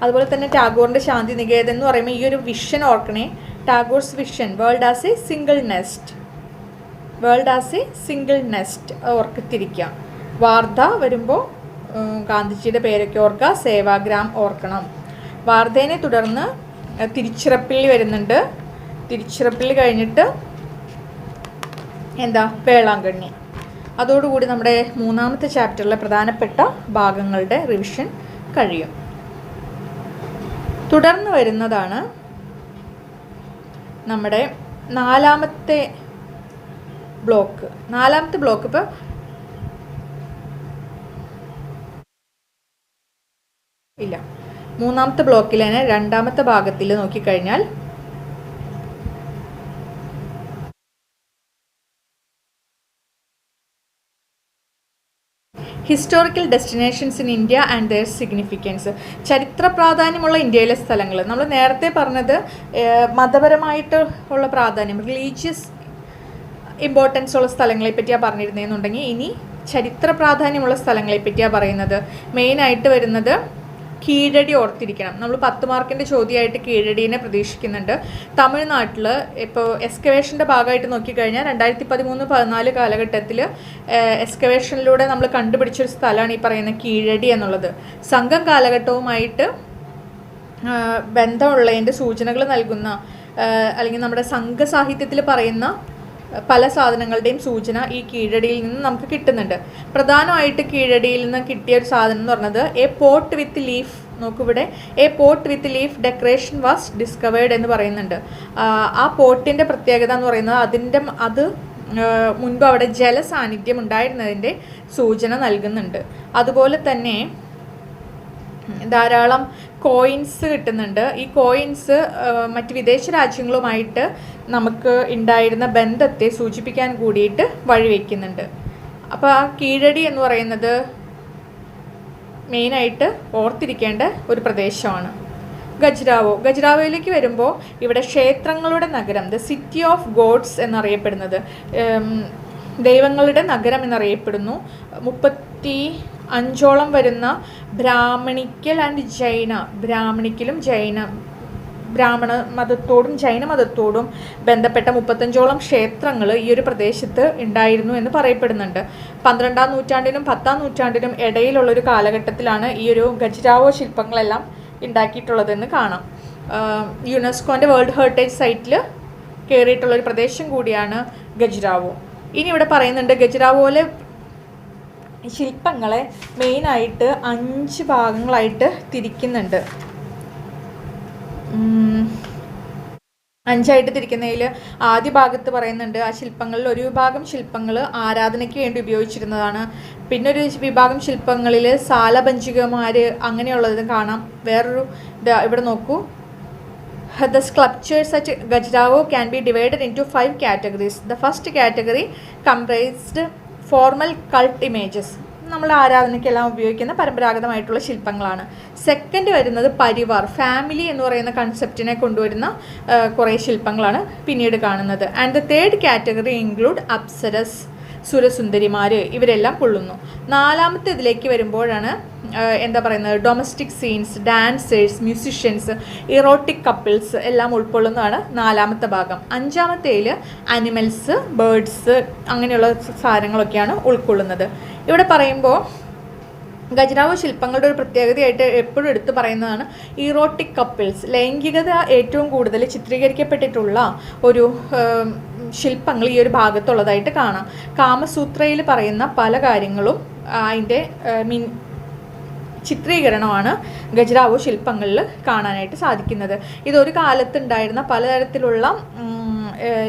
അതുപോലെ തന്നെ ടാഗോറിൻ്റെ ശാന്തിനികേതൻ എന്ന് പറയുമ്പോൾ ഈ ഒരു വിഷൻ ഓർക്കണേ. Tagore's vision, world as a single nest ഓർത്തിരിക്കുക. വാർധ വരുമ്പോൾ ഗാന്ധിജിയുടെ പേരൊക്കെ ഓർക്കുക, സേവാഗ്രാം ഓർക്കണം. വാർധേനെ തുടർന്ന് തിരുച്ചിറപ്പള്ളി വരുന്നുണ്ട്. തിരുച്ചിറപ്പള്ളി കഴിഞ്ഞിട്ട് എന്താ വേളാങ്കണ്ണി. അതോടുകൂടി നമ്മുടെ 3ാമത്തെ ചാപ്റ്ററിലെ പ്രധാനപ്പെട്ട ഭാഗങ്ങളുടെ റിവിഷൻ കഴിയും. തുടർന്ന് വരുന്നതാണ് നമ്മുടെ 4ാമത്തെ ബ്ലോക്ക്. 4ാമത്തെ ബ്ലോക്ക് ഇപ്പോൾ ഇല്ല, 3ാമത്തെ ബ്ലോക്കിൽ തന്നെ 2ാമത്തെ ഭാഗത്തിൽ നോക്കിക്കഴിഞ്ഞാൽ historical destinations in India and their significance. ചരിത്ര പ്രാധാന്യമുള്ള ഇന്ത്യയിലെ സ്ഥലങ്ങൾ. നമ്മൾ നേരത്തെ പറഞ്ഞത് മതപരമായിട്ട് ഉള്ള പ്രാധാന്യം, റിലീജിയസ് ഇമ്പോർട്ടൻസ് ഉള്ള സ്ഥലങ്ങളെ പറ്റിയാണ് പറഞ്ഞിരുന്നതെന്നുണ്ടെങ്കിൽ ഇനി ചരിത്ര പ്രാധാന്യമുള്ള സ്ഥലങ്ങളെ പറ്റിയാണ് പറയുന്നത്. മെയിനായിട്ട് വരുന്നത് കീഴടി ഓർത്തിരിക്കണം. നമ്മൾ 10 മാർക്കിൻ്റെ ചോദ്യമായിട്ട് കീഴടീനെ പ്രതീക്ഷിക്കുന്നുണ്ട്. തമിഴ്നാട്ടിൽ ഇപ്പോൾ എക്സ്കവേഷൻ്റെ ഭാഗമായിട്ട് നോക്കിക്കഴിഞ്ഞാൽ 2013-14 കാലഘട്ടത്തിൽ എക്സ്കവേഷനിലൂടെ നമ്മൾ കണ്ടുപിടിച്ചൊരു സ്ഥലമാണ് ഈ പറയുന്ന കീഴടി എന്നുള്ളത്. സംഘം കാലഘട്ടവുമായിട്ട് ബന്ധമുള്ളതിൻ്റെ സൂചനകൾ നൽകുന്ന അല്ലെങ്കിൽ നമ്മുടെ സംഘസാഹിത്യത്തിൽ പറയുന്ന പല സാധനങ്ങളുടെയും സൂചന ഈ കീഴടിയിൽ നിന്ന് നമുക്ക് കിട്ടുന്നുണ്ട്. പ്രധാനമായിട്ട് കീഴടിയിൽ നിന്ന് കിട്ടിയ ഒരു സാധനം എന്ന് പറഞ്ഞത് എ പോട്ട് വിത്ത് ലീഫ്. നോക്കിവിടെ a pot with leaf decoration was discovered എന്ന് പറയുന്നുണ്ട്. ആ പോട്ടിൻ്റെ പ്രത്യേകത എന്ന് പറയുന്നത് അത് മുൻപ് അവിടെ ജലസാന്നിധ്യം ഉണ്ടായിരുന്നതിൻ്റെ സൂചന നൽകുന്നുണ്ട്. അതുപോലെ തന്നെ ധാരാളം കോയിൻസ് കിട്ടുന്നുണ്ട്. ഈ കോയിൻസ് മറ്റ് വിദേശ രാജ്യങ്ങളുമായിട്ട് നമുക്ക് ഉണ്ടായിരുന്ന ബന്ധത്തെ സൂചിപ്പിക്കാൻ കൂടിയിട്ട് വഴിവെക്കുന്നുണ്ട്. അപ്പോൾ ആ കീഴടി എന്ന് പറയുന്നത് മെയിനായിട്ട് ഓർത്തിരിക്കേണ്ട ഒരു പ്രദേശമാണ്. ഖജുരാവോയിലേക്ക് വരുമ്പോൾ ഇവിടെ ക്ഷേത്രങ്ങളുടെ നഗരം, ദ സിറ്റി ഓഫ് ഗോഡ്സ് എന്നറിയപ്പെടുന്നത്, ദൈവങ്ങളുടെ നഗരം എന്നറിയപ്പെടുന്നു. 35ഓളം വരുന്ന ബ്രാഹ്മണിക്കൽ ആൻഡ് ജൈന, ബ്രാഹ്മണിക്കലും ബ്രാഹ്മണ മതത്തോടും ജൈന മതത്തോടും ബന്ധപ്പെട്ട 35ഓളം ക്ഷേത്രങ്ങൾ ഈ ഒരു പ്രദേശത്ത് ഉണ്ടായിരുന്നു എന്ന് പറയപ്പെടുന്നുണ്ട്. 12-ാം നൂറ്റാണ്ടിനും 10-ാം നൂറ്റാണ്ടിനും ഇടയിലുള്ളൊരു കാലഘട്ടത്തിലാണ് ഈ ഒരു ഖജുരാവോ ശില്പങ്ങളെല്ലാം ഉണ്ടാക്കിയിട്ടുള്ളതെന്ന് കാണാം. യുനെസ്കോൻ്റെ വേൾഡ് ഹെറിറ്റേജ് സൈറ്റിൽ കയറിയിട്ടുള്ളൊരു പ്രദേശം കൂടിയാണ് ഖജുരാവോ. ഇനി ഇവിടെ പറയുന്നുണ്ട് ഖജുരാവോയിലെ ശില്പങ്ങളെ മെയിനായിട്ട് 5 ഭാഗങ്ങളായിട്ട് തിരിക്കുന്നുണ്ട്. 5ആയിട്ട് തിരിക്കുന്നതിൽ ആദ്യ ഭാഗത്ത് പറയുന്നുണ്ട് ആ ശില്പങ്ങളിൽ ഒരു വിഭാഗം ശില്പങ്ങൾ ആരാധനയ്ക്ക് വേണ്ടി ഉപയോഗിച്ചിരുന്നതാണ്. പിന്നെ ഒരു വിഭാഗം ശില്പങ്ങളിൽ സാലഭഞ്ജികമാർ അങ്ങനെയുള്ളത് കാണാം. വേറൊരു ഇവിടെ നോക്കൂ, the sculptures at Khajuraho can be divided into 5 categories. The first category comprised formal cult images. നമ്മൾ ആരാധനയ്ക്കെല്ലാം ഉപയോഗിക്കുന്ന പരമ്പരാഗതമായിട്ടുള്ള ശില്പങ്ങളാണ്. സെക്കൻഡ് വരുന്നത് പരിവാർ, ഫാമിലി എന്ന് പറയുന്ന കൺസെപ്റ്റിനെ കൊണ്ടുവരുന്ന കുറേ ശില്പങ്ങളാണ് പിന്നീട് കാണുന്നത്. And the third category include അപ്സരസ്, സുരസുന്ദരിമാർ, ഇവരെല്ലാം കൊള്ളുന്നു. 4ാമത്തെ ഇതിലേക്ക് വരുമ്പോഴാണ് എന്താ പറയുന്നത്, domestic scenes, dancers, musicians, erotic couples എല്ലാം ഉൾക്കൊള്ളുന്നതാണ് 4ാമത്തെ ഭാഗം. 5ാമത്തേൽ അനിമൽസ്, ബേർഡ്സ് അങ്ങനെയുള്ള സാധനങ്ങളൊക്കെയാണ് ഉൾക്കൊള്ളുന്നത്. ഇവിടെ പറയുമ്പോൾ ഖജുരാഹോ ശില്പങ്ങളുടെ ഒരു പ്രത്യേകതയായിട്ട് എപ്പോഴും എടുത്തു പറയുന്നതാണ് ഇറോട്ടിക് കപ്പിൾസ്. ലൈംഗികത ഏറ്റവും കൂടുതൽ ചിത്രീകരിക്കപ്പെട്ടിട്ടുള്ള ഒരു ശില്പങ്ങൾ ഈ ഒരു ഭാഗത്തുള്ളതായിട്ട് കാണാം. കാമസൂത്രയിൽ പറയുന്ന പല കാര്യങ്ങളും അതിൻ്റെ ചിത്രീകരണമാണ് ഖജുരാഹോ ശില്പങ്ങളിൽ കാണാനായിട്ട് സാധിക്കുന്നത്. ഇതൊരു കാലത്തുണ്ടായിരുന്ന പലതരത്തിലുള്ള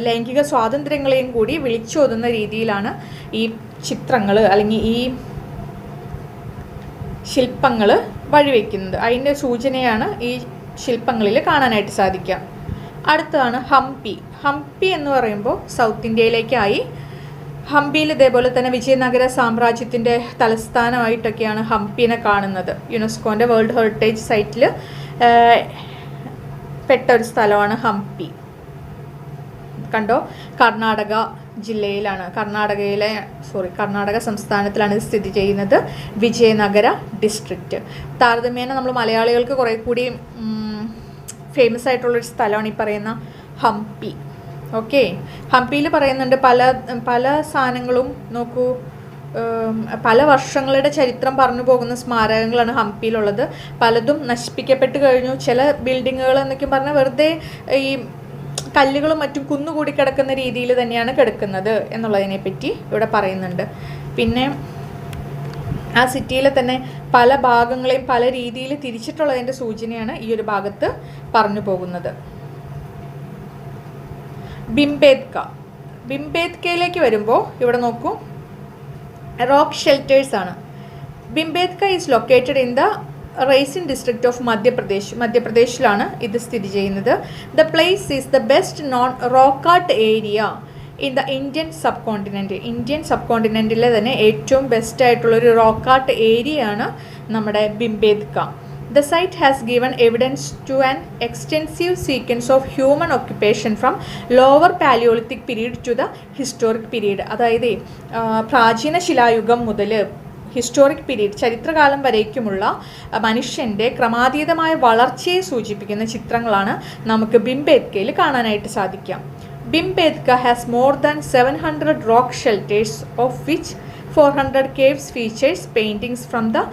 ലൈംഗിക സ്വാതന്ത്ര്യങ്ങളെയും കൂടി വിളിച്ചോതുന്ന രീതിയിലാണ് ഈ ചിത്രങ്ങൾ അല്ലെങ്കിൽ ഈ ശില്പങ്ങൾ വഴിവെക്കുന്നത്. അതിൻ്റെ സൂചനയാണ് ഈ ശില്പങ്ങളിൽ കാണാനായിട്ട് സാധിക്കുക. അടുത്തതാണ് ഹംപി എന്ന് പറയുമ്പോൾ സൗത്ത് ഇന്ത്യയിലേക്കായി. ഹംപിയിൽ ഇതേപോലെ തന്നെ വിജയനഗര സാമ്രാജ്യത്തിൻ്റെ തലസ്ഥാനമായിട്ടൊക്കെയാണ് ഹംപിനെ കാണുന്നത്. യുനെസ്കോൻ്റെ വേൾഡ് ഹെറിറ്റേജ് സൈറ്റിൽ പെട്ട ഒരു സ്ഥലമാണ് ഹംപി. കണ്ടോ, കർണാടക ജില്ലയിലാണ്, കർണാടക സംസ്ഥാനത്തിലാണ് ഇത് സ്ഥിതി ചെയ്യുന്നത്. വിജയനഗര ഡിസ്ട്രിക്റ്റ്. താരതമ്യേന നമ്മൾ മലയാളികൾക്ക് കുറേ കൂടി ഫേമസ് ആയിട്ടുള്ളൊരു സ്ഥലമാണ് ഈ പറയുന്ന ഹംപി. ഓക്കെ, ഹംപിയിൽ പറയുന്നുണ്ട് പല സാധനങ്ങളും നോക്കൂ, പല വർഷങ്ങളുടെ ചരിത്രം പറഞ്ഞു പോകുന്ന സ്മാരകങ്ങളാണ് ഹംപിയിലുള്ളത്. പലതും നശിപ്പിക്കപ്പെട്ട് കഴിഞ്ഞു. ചില ബിൽഡിങ്ങുകൾ എന്നൊക്കെ പറഞ്ഞാൽ വെറുതെ ഈ കല്ലുകളും മറ്റും കുന്നുകൂടി കിടക്കുന്ന രീതിയിൽ തന്നെയാണ് കിടക്കുന്നത് എന്നുള്ളതിനെ പറ്റി ഇവിടെ പറയുന്നുണ്ട്. പിന്നെ ആ സിറ്റിയിലെ തന്നെ പല ഭാഗങ്ങളെയും പല രീതിയിൽ തിരിച്ചിട്ടുള്ളതിൻ്റെ സൂചനയാണ് ഈ ഒരു ഭാഗത്ത് പറഞ്ഞു പോകുന്നത്. ബിംബേദ്കയിലേക്ക് വരുമ്പോൾ ഇവിടെ നോക്കൂ, റോക്ക് ഷെൽറ്റേഴ്സ് ആണ്. Bhimbetka is located in the Raisen district of മധ്യപ്രദേശിലാണ് ഇത് സ്ഥിതി ചെയ്യുന്നത്. The place is the best known rock art area in the Indian സബ് കോണ്ടിനെൻറ്റിലെ തന്നെ ഏറ്റവും ബെസ്റ്റ് ആയിട്ടുള്ളൊരു റോക്ക് ആർട്ട് ഏരിയയാണ് നമ്മുടെ ബിംബേദ്ക. The site has given evidence to an extensive sequence of human occupation from lower Paleolithic period to the historic period. അതായത് പ്രാചീന ശിലായുഗം മുതൽ ഹിസ്റ്റോറിക് പീരീഡ് ചരിത്രകാലം വരേക്കുമുള്ള മനുഷ്യൻ്റെ ക്രമാതീതമായ വളർച്ചയെ സൂചിപ്പിക്കുന്ന ചിത്രങ്ങളാണ് നമുക്ക് ഭീംബേത്കയിൽ കാണാനായിട്ട് സാധിക്കാം. Bhimbetka has more than 700 rock shelters, of which 400 caves features paintings from the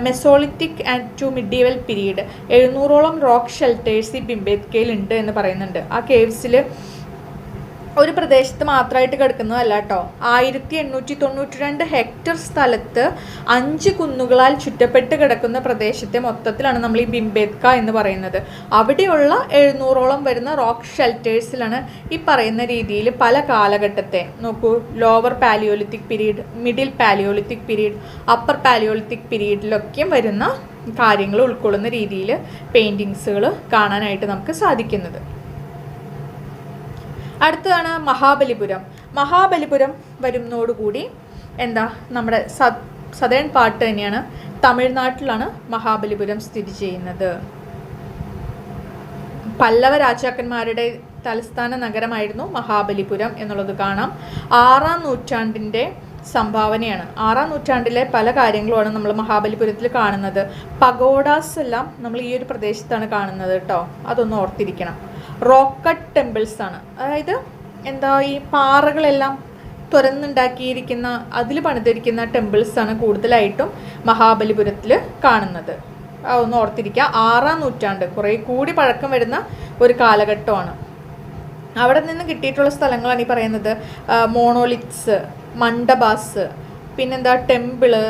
Mesolithic and to medieval period. 700ഓളം റോക്ക് ഷെൽട്ടേഴ്സ് ഈ ഭീംബേത്കയിൽ ഉണ്ട് എന്ന് പറയുന്നുണ്ട്. ആ കേവ്സിൽ ഒരു പ്രദേശത്ത് മാത്രമായിട്ട് കിടക്കുന്നതല്ല കേട്ടോ. 1892 ഹെക്ടർ സ്ഥലത്ത് 5 കുന്നുകളാൽ ചുറ്റപ്പെട്ട് കിടക്കുന്ന പ്രദേശത്തെ മൊത്തത്തിലാണ് നമ്മൾ ഈ ഭീംബേത്ക എന്ന് പറയുന്നത്. അവിടെയുള്ള 700ഓളം വരുന്ന റോക്ക് ഷെൽട്ടേഴ്സിലാണ് ഈ പറയുന്ന രീതിയിൽ പല കാലഘട്ടത്തെ നോക്കൂ, lower palaeolithic period, middle palaeolithic period, upper palaeolithic പീരീഡിലൊക്കെയും വരുന്ന കാര്യങ്ങൾ ഉൾക്കൊള്ളുന്ന രീതിയിൽ പെയിൻറ്റിങ്സുകൾ കാണാനായിട്ട് നമുക്ക് സാധിക്കുന്നത്. അടുത്തതാണ് മഹാബലിപുരം. മഹാബലിപുരം വരുന്നതോടുകൂടി എന്താ നമ്മുടെ സദേൺ പാർട്ട് തന്നെയാണ്. തമിഴ്നാട്ടിലാണ് മഹാബലിപുരം സ്ഥിതി ചെയ്യുന്നത്. പല്ലവ രാജാക്കന്മാരുടെ തലസ്ഥാന നഗരമായിരുന്നു മഹാബലിപുരം എന്നുള്ളത് കാണാം. 6-ാം നൂറ്റാണ്ടിൻ്റെ സംഭാവനയാണ്. 6-ാം നൂറ്റാണ്ടിലെ പല കാര്യങ്ങളുമാണ് നമ്മൾ മഹാബലിപുരത്തിൽ കാണുന്നത്. പഗോഡാസ് എല്ലാം നമ്മൾ ഈ ഒരു പ്രദേശത്താണ് കാണുന്നത് കേട്ടോ, അതൊന്ന് ഓർത്തിരിക്കണം. റോക്ക് കട്ട് ടെമ്പിൾസ് ആണ്, അതായത് എന്താ ഈ പാറകളെല്ലാം തുറന്നുണ്ടാക്കിയിരിക്കുന്ന അതിൽ പണിതിരിക്കുന്ന ടെമ്പിൾസാണ് കൂടുതലായിട്ടും മഹാബലിപുരത്തിൽ കാണുന്നത്. അതൊന്ന് ഓർത്തിരിക്കുക. 6-ാം നൂറ്റാണ്ട് കുറേ കൂടി പഴക്കം വരുന്ന ഒരു കാലഘട്ടമാണ്. അവിടെ നിന്ന് കിട്ടിയിട്ടുള്ള സ്ഥലങ്ങളാണ് ഈ പറയുന്നത്. മോണോലിത്സ്, മണ്ഡപാസ്, പിന്നെന്താ ടെമ്പിള്,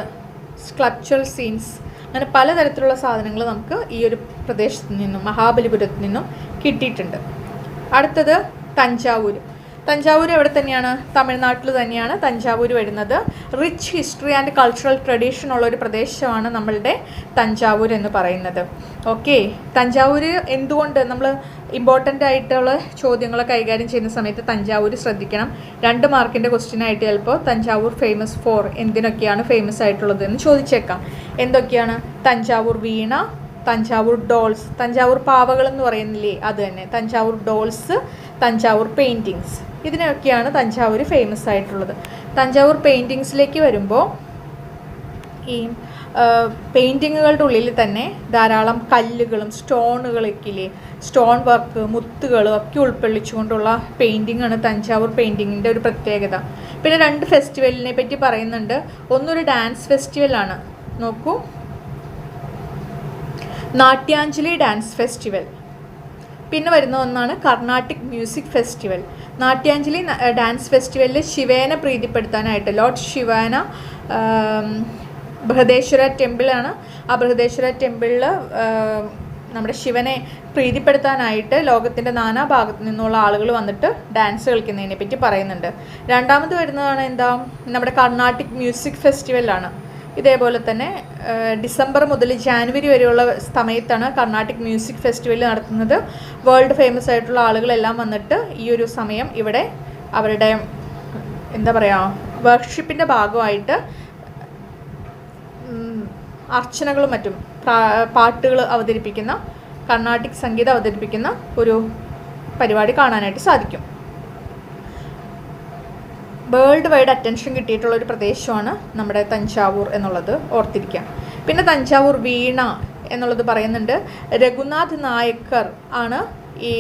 സ്കൾപ്ചർ സീൻസ്, അങ്ങനെ പലതരത്തിലുള്ള സാധനങ്ങൾ നമുക്ക് ഈ ഒരു പ്രദേശത്ത് നിന്നും മഹാബലിപുരത്ത് നിന്നും കിട്ടിയിട്ടുണ്ട്. അടുത്തത് തഞ്ചാവൂർ. തഞ്ചാവൂർ എവിടെ തന്നെയാണ്? തമിഴ്നാട്ടിൽ തന്നെയാണ് തഞ്ചാവൂർ വരുന്നത്. Rich history and cultural tradition ഉള്ള ഒരു പ്രദേശമാണ് നമ്മളുടെ തഞ്ചാവൂർ എന്ന് പറയുന്നത്. ഓക്കെ, തഞ്ചാവൂർ എന്തുകൊണ്ട് നമ്മൾ ഇമ്പോർട്ടൻ്റ് ആയിട്ടുള്ള ചോദ്യങ്ങൾ കൈകാര്യം ചെയ്യുന്ന സമയത്ത് തഞ്ചാവൂർ ശ്രദ്ധിക്കണം. 2 മാർക്കിൻ്റെ ക്വസ്റ്റ്യൻ ആയിട്ട് ചിലപ്പോൾ തഞ്ചാവൂർ ഫേമസ് ഫോർ എന്തിനൊക്കെയാണ് ഫേമസ് ആയിട്ടുള്ളത് എന്ന് ചോദിച്ചേക്കാം. എന്തൊക്കെയാണ്? തഞ്ചാവൂർ വീണ, തഞ്ചാവൂർ ഡോൾസ്, തഞ്ചാവൂർ പാവകൾ എന്ന് പറയുന്നില്ലേ അത് തന്നെ, തഞ്ചാവൂർ ഡോൾസ്, തഞ്ചാവൂർ പെയിൻറ്റിങ്സ്, ഇതിനൊക്കെയാണ് തഞ്ചാവൂർ ഫേമസ് ആയിട്ടുള്ളത്. തഞ്ചാവൂർ പെയിൻറ്റിങ്സിലേക്ക് വരുമ്പോൾ ഈ പെയിൻറ്റിങ്ങുകളുടെ ഉള്ളിൽ തന്നെ ധാരാളം കല്ലുകളും സ്റ്റോണുകളൊക്കെ ഇല്ലേ, സ്റ്റോൺ വർക്ക്, മുത്തുകളും ഒക്കെ ഉൾക്കൊള്ളിച്ചുകൊണ്ടുള്ള പെയിൻറ്റിങ്ങാണ് തഞ്ചാവൂർ പെയിൻറ്റിങ്ങിൻ്റെ ഒരു പ്രത്യേകത. പിന്നെ 2 ഫെസ്റ്റിവലിനെ പറ്റി പറയുന്നുണ്ട്. ഒന്നൊരു ഡാൻസ് ഫെസ്റ്റിവലാണ്, നോക്കൂ, നാട്യാഞ്ജലി ഡാൻസ് ഫെസ്റ്റിവൽ. പിന്നെ വരുന്ന ഒന്നാണ് Carnatic music festival. Natyanjali dance ഫെസ്റ്റിവലിൽ ശിവേനെ പ്രീതിപ്പെടുത്താനായിട്ട് ലോർഡ് ശിവന ബൃഹദേശ്വര ടെമ്പിളാണ്. ആ ബൃഹദേശ്വര ടെമ്പിളിൽ നമ്മുടെ ശിവനെ പ്രീതിപ്പെടുത്താനായിട്ട് ലോകത്തിൻ്റെ നാനാഭാഗത്തു നിന്നുള്ള ആളുകൾ വന്നിട്ട് ഡാൻസ് കളിക്കുന്നതിനെ പറ്റി പറയുന്നുണ്ട്. രണ്ടാമത് വരുന്നതാണ് എന്താ, നമ്മുടെ കർണാട്ടിക് മ്യൂസിക് ഫെസ്റ്റിവലാണ്. ഇതേപോലെ തന്നെ ഡിസംബർ മുതൽ ജാനുവരി വരെയുള്ള സമയത്താണ് കർണാട്ടിക് മ്യൂസിക് ഫെസ്റ്റിവൽ നടത്തുന്നത്. വേൾഡ് ഫേമസ് ആയിട്ടുള്ള ആളുകളെല്ലാം വന്നിട്ട് ഈ ഒരു സമയം ഇവിടെ അവരുടെ എന്താ പറയുക വർഷിപ്പിൻ്റെ ഭാഗമായിട്ട് അർച്ചനകളും മറ്റും പാട്ടുകൾ അവതരിപ്പിക്കുന്ന, കർണാട്ടിക് സംഗീതം അവതരിപ്പിക്കുന്ന ഒരു പരിപാടി കാണാനായിട്ട് സാധിക്കും. വേൾഡ് വൈഡ് അറ്റൻഷൻ കിട്ടിയിട്ടുള്ള ഒരു പ്രദേശമാണ് നമ്മുടെ തഞ്ചാവൂർ എന്നുള്ളത് ഓർത്തിരിക്കുക. പിന്നെ തഞ്ചാവൂർ വീണ എന്നുള്ളത് പറയുന്നുണ്ട്. രഘുനാഥ് നായക്കർ ആണ് ഈ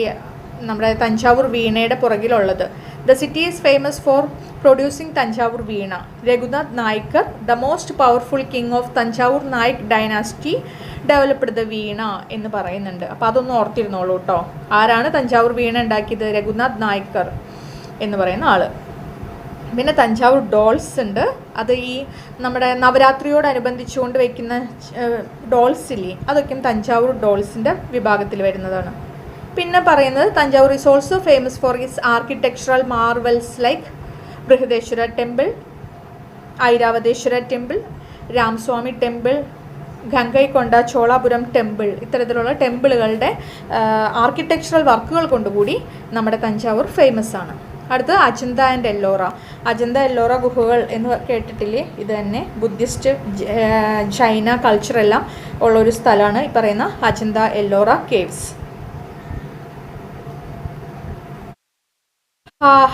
നമ്മുടെ തഞ്ചാവൂർ വീണയുടെ പുറകിലുള്ളത്. The city is famous for producing Thanjavur veena. Raghunath Nayakar, the most powerful king of Thanjavur Nayak dynasty, developed the veena എന്ന് പറയുന്നുണ്ട്. അപ്പോൾ അതൊന്ന് ഓർത്തിരുന്നോളൂ കേട്ടോ. ആരാണ് തഞ്ചാവൂർ വീണ ഉണ്ടാക്കിയത്? രഘുനാഥ് നായ്ക്കർ എന്ന് പറയുന്ന ആൾ. പിന്നെ തഞ്ചാവൂർ ഡോൾസ് ഉണ്ട്. അത് ഈ നമ്മുടെ നവരാത്രിയോടനുബന്ധിച്ചുകൊണ്ട് വയ്ക്കുന്ന ഡോൾസ് ഇല്ലേ, അതൊക്കെയും തഞ്ചാവൂർ ഡോൾസിൻ്റെ വിഭാഗത്തിൽ വരുന്നതാണ്. പിന്നെ പറയുന്നത് Thanjavur is also famous for its architectural marvels like Brihadeshwara temple, Airavatesvara temple, Ramswamy temple, Gangaikonda Cholapuram temple. ഇത്തരത്തിലുള്ള ടെമ്പിളുകളുടെ ആർക്കിടെക്ചറൽ വർക്കുകൾ കൊണ്ടുകൂടി നമ്മുടെ തഞ്ചാവൂർ ഫേമസ് ആണ്. അടുത്തത് അജന്ത ആൻഡ് എല്ലോറ. അജന്ത എല്ലോറ ഗുഹകൾ എന്ന് കേട്ടിട്ടില്ലേ? ഇത് തന്നെ ബുദ്ധിസ്റ്റ് ചൈന കൾച്ചറെല്ലാം ഉള്ളൊരു സ്ഥലമാണ് ഈ പറയുന്ന അജന്ത എല്ലോറ കേവ്സ്.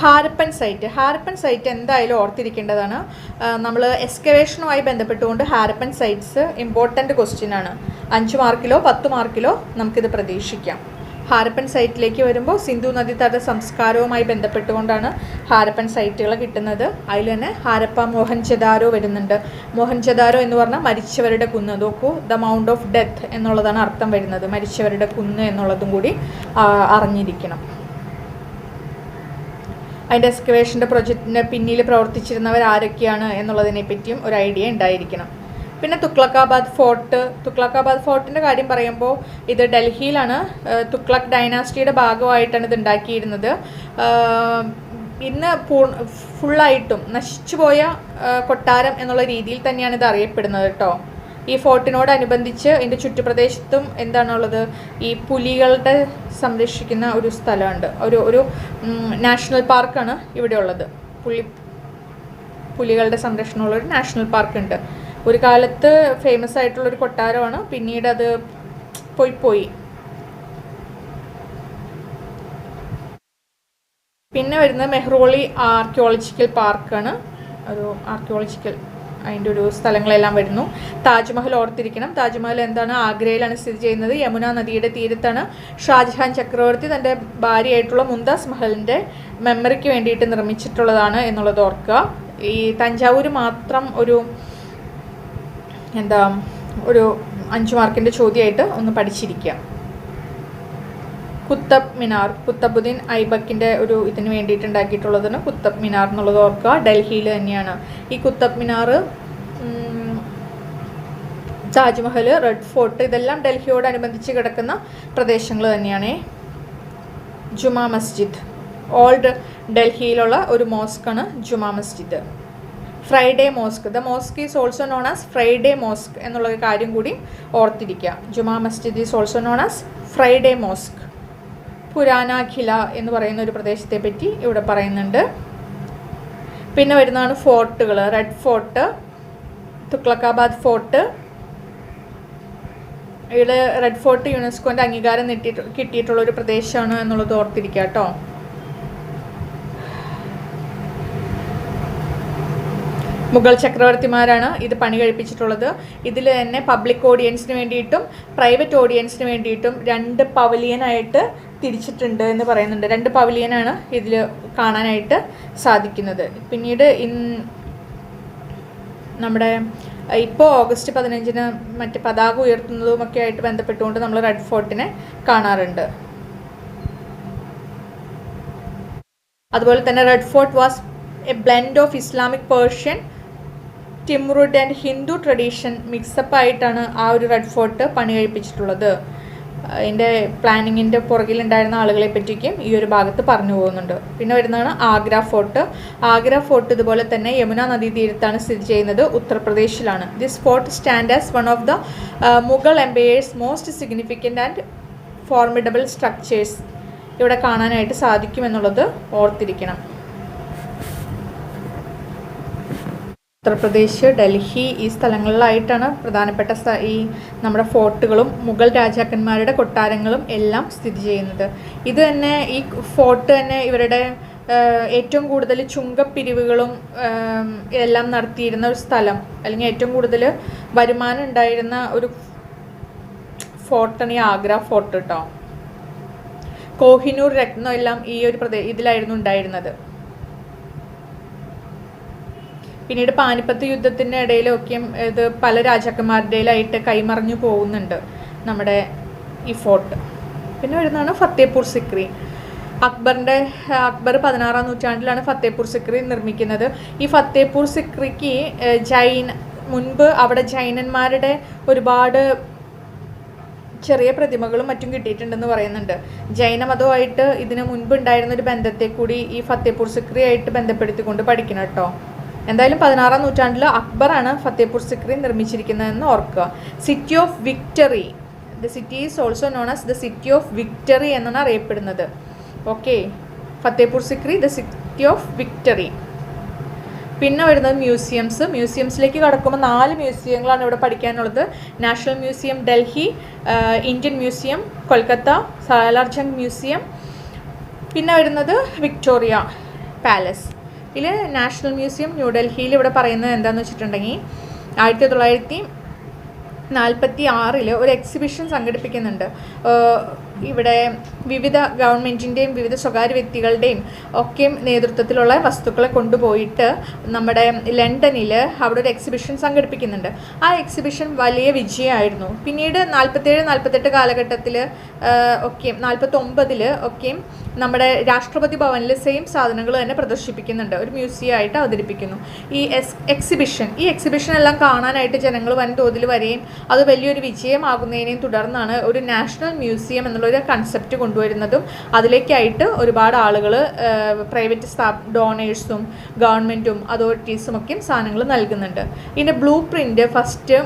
ഹാരപ്പൻ സൈറ്റ് എന്തായാലും ഓർത്തിരിക്കേണ്ടതാണ്. നമ്മൾ എക്സ്കവേഷനുമായി ബന്ധപ്പെട്ടുകൊണ്ട് ഹാരപ്പൻ സൈറ്റ്സ് ഇമ്പോർട്ടൻ്റ് ക്വസ്റ്റ്യൻ ആണ്. 5 മാർക്കിലോ 10 മാർക്കിലോ നമുക്കിത് പ്രതീക്ഷിക്കാം. ഹാരപ്പൻ സൈറ്റിലേക്ക് വരുമ്പോൾ സിന്ധു നദീതട സംസ്കാരവുമായി ബന്ധപ്പെട്ടുകൊണ്ടാണ് ഹാരപ്പൻ സൈറ്റുകൾ കിട്ടുന്നത്. അതിൽ തന്നെ ഹാരപ്പ മോഹൻജദാരോ വരുന്നുണ്ട്. മോഹൻജദാരോ എന്ന് പറഞ്ഞാൽ മരിച്ചവരുടെ കുന്ന്. നോക്കൂ, ദ മൗണ്ട് ഓഫ് ഡെത്ത് എന്നുള്ളതാണ് അർത്ഥം വരുന്നത്. മരിച്ചവരുടെ കുന്ന് എന്നുള്ളതും കൂടി അറിഞ്ഞിരിക്കണം. അതിൻ്റെ എക്സ്കവേഷൻ്റെ പ്രൊജക്റ്റിൻ്റെ പിന്നിൽ പ്രവർത്തിച്ചിരുന്നവർ ആരൊക്കെയാണ് എന്നുള്ളതിനെ പറ്റിയും ഒരു ഐഡിയ ഉണ്ടായിരിക്കണം. പിന്നെ തുഗ്ലക്കാബാദ് ഫോർട്ടിൻ്റെ കാര്യം പറയുമ്പോൾ ഇത് ഡൽഹിയിലാണ്. തുഗ്ലക്ക് ഡൈനാസ്റ്റിയുടെ ഭാഗമായിട്ടാണ് ഇത് ഉണ്ടാക്കിയിരുന്നത്. ഇന്ന് ഫുള്ളായിട്ടും നശിച്ചുപോയ കൊട്ടാരം എന്നുള്ള രീതിയിൽ തന്നെയാണ് ഇത് അറിയപ്പെടുന്നത് കേട്ടോ. ഈ ഫോർട്ടിനോടനുബന്ധിച്ച് ഇതിൻ്റെ ചുറ്റുപ്രദേശത്തും എന്താണുള്ളത്, ഈ പുലികളുടെ സംരക്ഷിക്കുന്ന ഒരു സ്ഥലമുണ്ട്. ഒരു നാഷണൽ പാർക്കാണ് ഇവിടെ ഉള്ളത്. പുലികളുടെ സംരക്ഷണമുള്ളൊരു നാഷണൽ പാർക്കുണ്ട്. ഒരു കാലത്ത് ഫേമസ് ആയിട്ടുള്ളൊരു കൊട്ടാരമാണ്, പിന്നീട് അത് പോയി. പിന്നെ വരുന്നത് മെഹ്റോളി ആർക്കിയോളജിക്കൽ പാർക്കാണ്. ഒരു ആർക്കിയോളജിക്കൽ അതിൻ്റെ ഒരു സ്ഥലങ്ങളെല്ലാം വരുന്നു. താജ്മഹൽ ഓർത്തിരിക്കണം. താജ്മഹൽ എന്താണ്, ആഗ്രയിലാണ് സ്ഥിതി ചെയ്യുന്നത്. യമുന നദിയുടെ തീരത്താണ്. ഷാജഹാൻ ചക്രവർത്തി തൻ്റെ ഭാര്യയായിട്ടുള്ള മുംതാസ് മഹലിൻ്റെ മെമ്മറിക്ക് വേണ്ടിയിട്ട് നിർമ്മിച്ചിട്ടുള്ളതാണ് എന്നുള്ളത് ഓർക്കുക. ഈ തഞ്ചാവൂർ മാത്രം ഒരു 5 മാർക്കിൻ്റെ ചോദ്യമായിട്ട് ഒന്ന് പഠിച്ചിരിക്കുക. കുത്തബ് മിനാർ, കുത്തബുദ്ദീൻ ഐബക്കിൻ്റെ ഒരു ഇതിന് വേണ്ടിയിട്ട് ഉണ്ടാക്കിയിട്ടുള്ളതാണ് കുത്തബ് മിനാർ എന്നുള്ളത് ഓർക്കുക. ഡൽഹിയിൽ തന്നെയാണ് ഈ കുത്തബ് മിനാർ. താജ്മഹൽ, റെഡ് ഫോർട്ട്, ഇതെല്ലാം ഡൽഹിയോടനുബന്ധിച്ച് കിടക്കുന്ന പ്രദേശങ്ങൾ തന്നെയാണ്. ജുമാ മസ്ജിദ്, ഓൾഡ് ഡൽഹിയിലുള്ള ഒരു മോസ്കാണ് Juma Masjid. Friday Mosque, the mosque is also known as Friday Mosque എന്നുള്ളൊരു കാര്യം കൂടി ഓർത്തിരിക്കുക. Juma Masjid is also known as Friday Mosque. Purana Qila എന്ന് പറയുന്ന ഒരു പ്രദേശത്തെ പറ്റി ഇവിടെ പറയുന്നുണ്ട്. പിന്നെ വരുന്നതാണ് ഫോർട്ടുകൾ. Red Fort, Tughlakabad fort. ഇവിടെ റെഡ് ഫോർട്ട് യുനെസ്കോൻ്റെ അംഗീകാരം കിട്ടിയിട്ടുള്ള ഒരു പ്രദേശമാണ് എന്നുള്ളത് ഓർത്തിരിക്കുക കേട്ടോ. മുഗൾ ചക്രവർത്തിമാരാണ് ഇത് പണി കഴിപ്പിച്ചിട്ടുള്ളത്. ഇതിൽ തന്നെ പബ്ലിക് ഓഡിയൻസിന് വേണ്ടിയിട്ടും പ്രൈവറ്റ് ഓഡിയൻസിന് വേണ്ടിയിട്ടും 2 പവലിയനായിട്ട് തിരിച്ചിട്ടുണ്ട് എന്ന് പറയുന്നുണ്ട്. 2 പവലിയനാണ് ഇതിൽ കാണാനായിട്ട് സാധിക്കുന്നത്. പിന്നീട് നമ്മുടെ ഇപ്പോൾ ഓഗസ്റ്റ് 15-ന് മറ്റ് പതാക ഉയർത്തുന്നതുമൊക്കെ ആയിട്ട് ബന്ധപ്പെട്ടുകൊണ്ട് നമ്മൾ റെഡ് ഫോർട്ടിനെ കാണാറുണ്ട്. അതുപോലെ തന്നെ Red Fort was a blend of Islamic, Persian, Timurid and Hindu tradition mixup ആയിട്ടാണ് ആ ഒരു റെഡ് ഫോർട്ട് പണി കഴിപ്പിച്ചിട്ടുള്ളത്. അതിൻ്റെ പ്ലാനിങ്ങിൻ്റെ പുറകിലുണ്ടായിരുന്ന ആളുകളെ പറ്റിയും ഈ ഒരു ഭാഗത്ത് പറഞ്ഞു പോകുന്നുണ്ട്. പിന്നെ വരുന്നതാണ് ആഗ്ര ഫോർട്ട്. ആഗ്ര ഫോർട്ട് ഇതുപോലെ തന്നെ യമുന നദീതീരത്താണ് സ്ഥിതി ചെയ്യുന്നത്. ഉത്തർപ്രദേശിലാണ്. This fort stand as one of the Mughal empire's most significant and formidable structures. ഇവിടെ കാണാനായിട്ട് സാധിക്കുമെന്നുള്ളത് ഓർത്തിരിക്കണം. ഉത്തർപ്രദേശ്, ഡൽഹി ഈ സ്ഥലങ്ങളിലായിട്ടാണ് പ്രധാനപ്പെട്ട ഈ നമ്മുടെ ഫോർട്ടുകളും മുഗൾ രാജാക്കന്മാരുടെ കൊട്ടാരങ്ങളും എല്ലാം സ്ഥിതി ചെയ്യുന്നത്. ഇത് തന്നെ ഈ ഫോർട്ട് തന്നെ ഇവരുടെ ഏറ്റവും കൂടുതൽ ചുങ്കപ്പിരിവുകളും എല്ലാം നടത്തിയിരുന്ന ഒരു സ്ഥലം, അല്ലെങ്കിൽ ഏറ്റവും കൂടുതൽ വരുമാനം ഉണ്ടായിരുന്ന ഒരു ഫോർട്ടാണ് ഈ ആഗ്ര ഫോർട്ട് കേട്ടോ. കോഹിനൂർ രത്നം എല്ലാം ഈ ഒരു ഇതിലായിരുന്നു ഉണ്ടായിരുന്നത്. പിന്നീട് പാനിപ്പത്ത് യുദ്ധത്തിൻ്റെ ഇടയിലൊക്കെയും ഇത് പല രാജാക്കന്മാരുടെയിലായിട്ട് കൈമറിഞ്ഞു പോകുന്നുണ്ട് നമ്മുടെ ഈ ഫോർട്ട്. പിന്നെ വരുന്നതാണ് ഫത്തേപൂർ സിക്രി. അക്ബർ 16-ാം നൂറ്റാണ്ടിലാണ് ഫത്തേപൂർ സിക്രി നിർമ്മിക്കുന്നത്. ഈ ഫത്തേപൂർ സിക്രിക്ക് മുൻപ് അവിടെ ജൈനന്മാരുടെ ഒരുപാട് ചെറിയ പ്രതിമകളും മറ്റും കിട്ടിയിട്ടുണ്ടെന്ന് പറയുന്നുണ്ട്. ജൈനമതവുമായിട്ട് ഇതിന് മുൻപ് ഉണ്ടായിരുന്നൊരു ബന്ധത്തെ കൂടി ഈ ഫത്തേപൂർ സിക്രി ആയിട്ട് ബന്ധപ്പെടുത്തിക്കൊണ്ട് പഠിക്കണം കേട്ടോ. എന്തായാലും 16-ാം നൂറ്റാണ്ടിൽ അക്ബറാണ് ഫത്തേപൂർ സിക്രി നിർമ്മിച്ചിരിക്കുന്നതെന്ന് ഓർക്കുക. City of victory, the city is also known as the city of victory എന്നാണ് അറിയപ്പെടുന്നത്. Okay, Fatehpur Sikri, the city of victory. പിന്നെ വരുന്നത് മ്യൂസിയംസിലേക്ക് കടക്കുമ്പോൾ 4 മ്യൂസിയങ്ങളാണ് ഇവിടെ പഠിക്കാനുള്ളത്. National Museum Delhi, Indian Museum Kolkata, Salarjung Museum. പിന്നെ വരുന്നത് വിക്ടോറിയ പാലസ്. ഇതിൽ നാഷണൽ മ്യൂസിയം ന്യൂഡൽഹിയിൽ ഇവിടെ പറയുന്നത് എന്താണെന്ന് വെച്ചിട്ടുണ്ടെങ്കിൽ 1946 ഒരു എക്സിബിഷൻ സംഘടിപ്പിക്കുന്നുണ്ട്. ഇവിടെ വിവിധ ഗവൺമെൻറ്റിൻ്റെയും വിവിധ സ്വകാര്യ വ്യക്തികളുടെയും ഒക്കെയും നേതൃത്വത്തിലുള്ള വസ്തുക്കളെ കൊണ്ടുപോയിട്ട് നമ്മുടെ ലണ്ടനിൽ അവിടെ ഒരു എക്സിബിഷൻ സംഘടിപ്പിക്കുന്നുണ്ട്. ആ എക്സിബിഷൻ വലിയ വിജയമായിരുന്നു. പിന്നീട് 47-48 കാലഘട്ടത്തിൽ ഒക്കെയും 49 ഒക്കെയും നമ്മുടെ രാഷ്ട്രപതി ഭവനിൽ സെയിം സാധനങ്ങൾ തന്നെ പ്രദർശിപ്പിക്കുന്നുണ്ട്, ഒരു മ്യൂസിയം ആയിട്ട് അവതരിപ്പിക്കുന്നു. ഈ എക്സിബിഷൻ എല്ലാം കാണാനായിട്ട് ജനങ്ങൾ വൻതോതിൽ വരികയും അത് വലിയൊരു വിജയമാകുന്നതിനെയും തുടർന്നാണ് ഒരു നാഷണൽ മ്യൂസിയം എന്നുള്ളൊരു കൺസെപ്റ്റ് കൊണ്ടുവരുന്നതും അതിലേക്കായിട്ട് ഒരുപാട് ആളുകൾ പ്രൈവറ്റ് ഡോണേഴ്സും ഗവൺമെൻറ്റും അതോറിറ്റീസും ഒക്കെയും സാധനങ്ങൾ നൽകുന്നുണ്ട്. ഇതിൻ്റെ ബ്ലൂ പ്രിൻ്റ് ഫസ്റ്റ്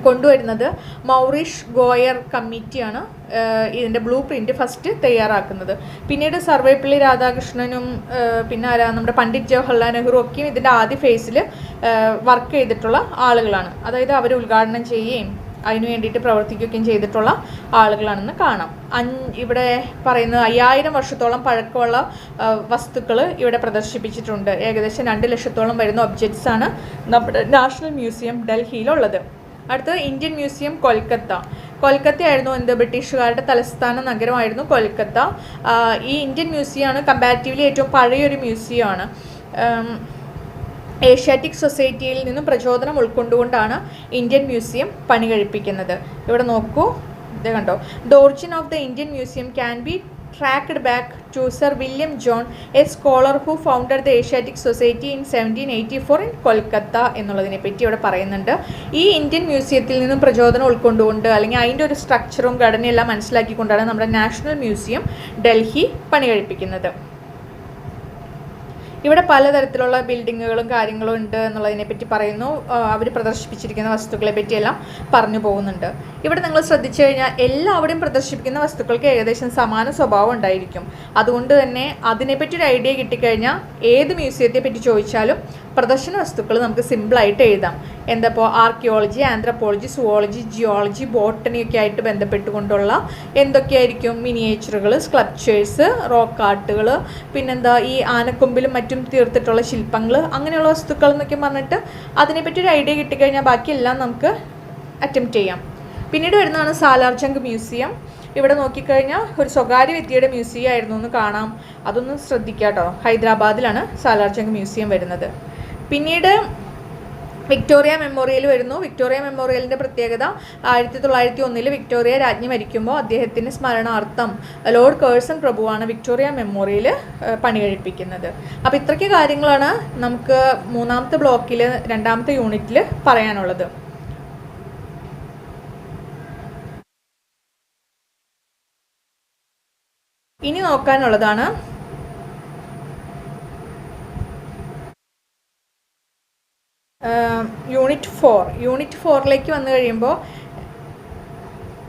കൊണ്ടുവരുന്നത് മൗറിഷ് ഗോയർ കമ്മിറ്റിയാണ് ഇതിൻ്റെ ബ്ലൂ പ്രിൻ്റ് ഫസ്റ്റ് തയ്യാറാക്കുന്നത്. പിന്നീട് സർവേപ്പള്ളി രാധാകൃഷ്ണനും പിന്നെ നമ്മുടെ പണ്ഡിറ്റ് ജവഹർലാൽ നെഹ്റു ഒക്കെയും ഇതിൻ്റെ ആദ്യ ഫേസിൽ വർക്ക് ചെയ്തിട്ടുള്ള ആളുകളാണ്. അതായത് അവർ ഉദ്ഘാടനം ചെയ്യുകയും അതിനു വേണ്ടിയിട്ട് പ്രവർത്തിക്കുകയും ചെയ്തിട്ടുള്ള ആളുകളാണെന്ന് കാണാം. ഇവിടെ പറയുന്നത് 5000 വർഷത്തോളം പഴക്കമുള്ള വസ്തുക്കൾ ഇവിടെ പ്രദർശിപ്പിച്ചിട്ടുണ്ട്. ഏകദേശം 2 ലക്ഷത്തോളം വരുന്ന ഒബ്ജക്ട്സാണ് നമ്മുടെ നാഷണൽ മ്യൂസിയം ഡൽഹിയിലുള്ളത്. അടുത്തത് ഇന്ത്യൻ മ്യൂസിയം കൊൽക്കത്തയായിരുന്നു ബ്രിട്ടീഷുകാരുടെ തലസ്ഥാന നഗരമായിരുന്നു കൊൽക്കത്ത. ഈ ഇന്ത്യൻ മ്യൂസിയമാണ് കമ്പാരിറ്റീവ്ലി ഏറ്റവും പഴയൊരു മ്യൂസിയമാണ്. ഏഷ്യാറ്റിക് സൊസൈറ്റിയിൽ നിന്നും പ്രചോദനം ഉൾക്കൊണ്ടുകൊണ്ടാണ് ഇന്ത്യൻ മ്യൂസിയം പണി കഴിപ്പിക്കുന്നത്. ഇവിടെ നോക്കൂ, ഇത് കണ്ടോ, the origin of the Indian museum can be tracked back to sir William John, a scholar who founded the Asiatic Society in 1784 in Kolkata എന്നുള്ളതിനെ പറ്റി ഇവിടെ പറയുന്നുണ്ട്. ഈ ഇന്ത്യൻ മ്യൂസിയത്തിൽ നിന്നും പ്രചോദനം ഉൾക്കൊണ്ടുകൊണ്ട് അല്ലെങ്കിൽ അതിൻ്റെ ഒരു സ്ട്രക്ചറും ഘടനയെല്ലാം മനസ്സിലാക്കിക്കൊണ്ടാണ് നമ്മുടെ നാഷണൽ മ്യൂസിയം ഡൽഹി പണി കഴിപ്പിക്കുന്നത്. ഇവിടെ പലതരത്തിലുള്ള ബിൽഡിങ്ങുകളും കാര്യങ്ങളും ഉണ്ട് എന്നുള്ളതിനെപ്പറ്റി പറയുന്നു. അവർ പ്രദർശിപ്പിച്ചിരിക്കുന്ന വസ്തുക്കളെ പറ്റിയെല്ലാം പറഞ്ഞു പോകുന്നുണ്ട്. ഇവിടെ നിങ്ങൾ ശ്രദ്ധിച്ചു കഴിഞ്ഞാൽ എല്ലാവരുടെയും പ്രദർശിപ്പിക്കുന്ന വസ്തുക്കൾക്ക് ഏകദേശം സമാന സ്വഭാവം ഉണ്ടായിരിക്കും. അതുകൊണ്ട് തന്നെ അതിനെപ്പറ്റി ഒരു ഐഡിയ കിട്ടിക്കഴിഞ്ഞാൽ ഏത് മ്യൂസിയത്തെ പറ്റി ചോദിച്ചാലും പ്രദർശന വസ്തുക്കൾ നമുക്ക് സിമ്പിളായിട്ട് എഴുതാം. എന്താപ്പോൾ archaeology, anthropology, zoology, geology, botany ഒക്കെ ആയിട്ട് ബന്ധപ്പെട്ടുകൊണ്ടുള്ള എന്തൊക്കെയായിരിക്കും മിനിയേച്ചറുകൾ, സ്കൾപ്ചേഴ്സ്, റോക്ക് ആർട്ടുകൾ, പിന്നെന്താ ഈ ആനക്കൊമ്പിലും മറ്റും തീർത്തിട്ടുള്ള ശില്പങ്ങൾ, അങ്ങനെയുള്ള വസ്തുക്കൾ എന്നൊക്കെ പറഞ്ഞിട്ട് അതിനെപ്പറ്റി ഒരു ഐഡിയ കിട്ടിക്കഴിഞ്ഞാൽ ബാക്കിയെല്ലാം നമുക്ക് അറ്റംപ്റ്റ് ചെയ്യാം. പിന്നീട് വരുന്നതാണ് സാലാർജംഗ് മ്യൂസിയം. ഇവിടെ നോക്കിക്കഴിഞ്ഞാൽ ഒരു സ്വകാര്യ വ്യക്തിയുടെ മ്യൂസിയം ആയിരുന്നു എന്ന് കാണാം. അതൊന്ന് ശ്രദ്ധിക്കുക കേട്ടോ. ഹൈദരാബാദിലാണ് സാലാർജംഗ് മ്യൂസിയം വരുന്നത്. പിന്നീട് വിക്ടോറിയ മെമ്മോറിയൽ വരുന്നു. വിക്ടോറിയ മെമ്മോറിയലിൻ്റെ പ്രത്യേകത 1901 വിക്ടോറിയ രാജ്ഞി മരിക്കുമ്പോൾ അദ്ദേഹത്തിൻ്റെ സ്മരണാർത്ഥം ലോർഡ് കേഴ്സൺ പ്രഭുവാണ് വിക്ടോറിയ മെമ്മോറിയൽ പണി കഴിപ്പിക്കുന്നത്. അപ്പോൾ ഇത്രയ്ക്ക് കാര്യങ്ങളാണ് നമുക്ക് 3ാമത്തെ ബ്ലോക്കിൽ 2ാമത്തെ യൂണിറ്റിൽ പറയാനുള്ളത്. ഇനി നോക്കാനുള്ളതാണ് യൂണിറ്റ് 4. യൂണിറ്റ് 4ലേക്ക് വന്നു കഴിയുമ്പോൾ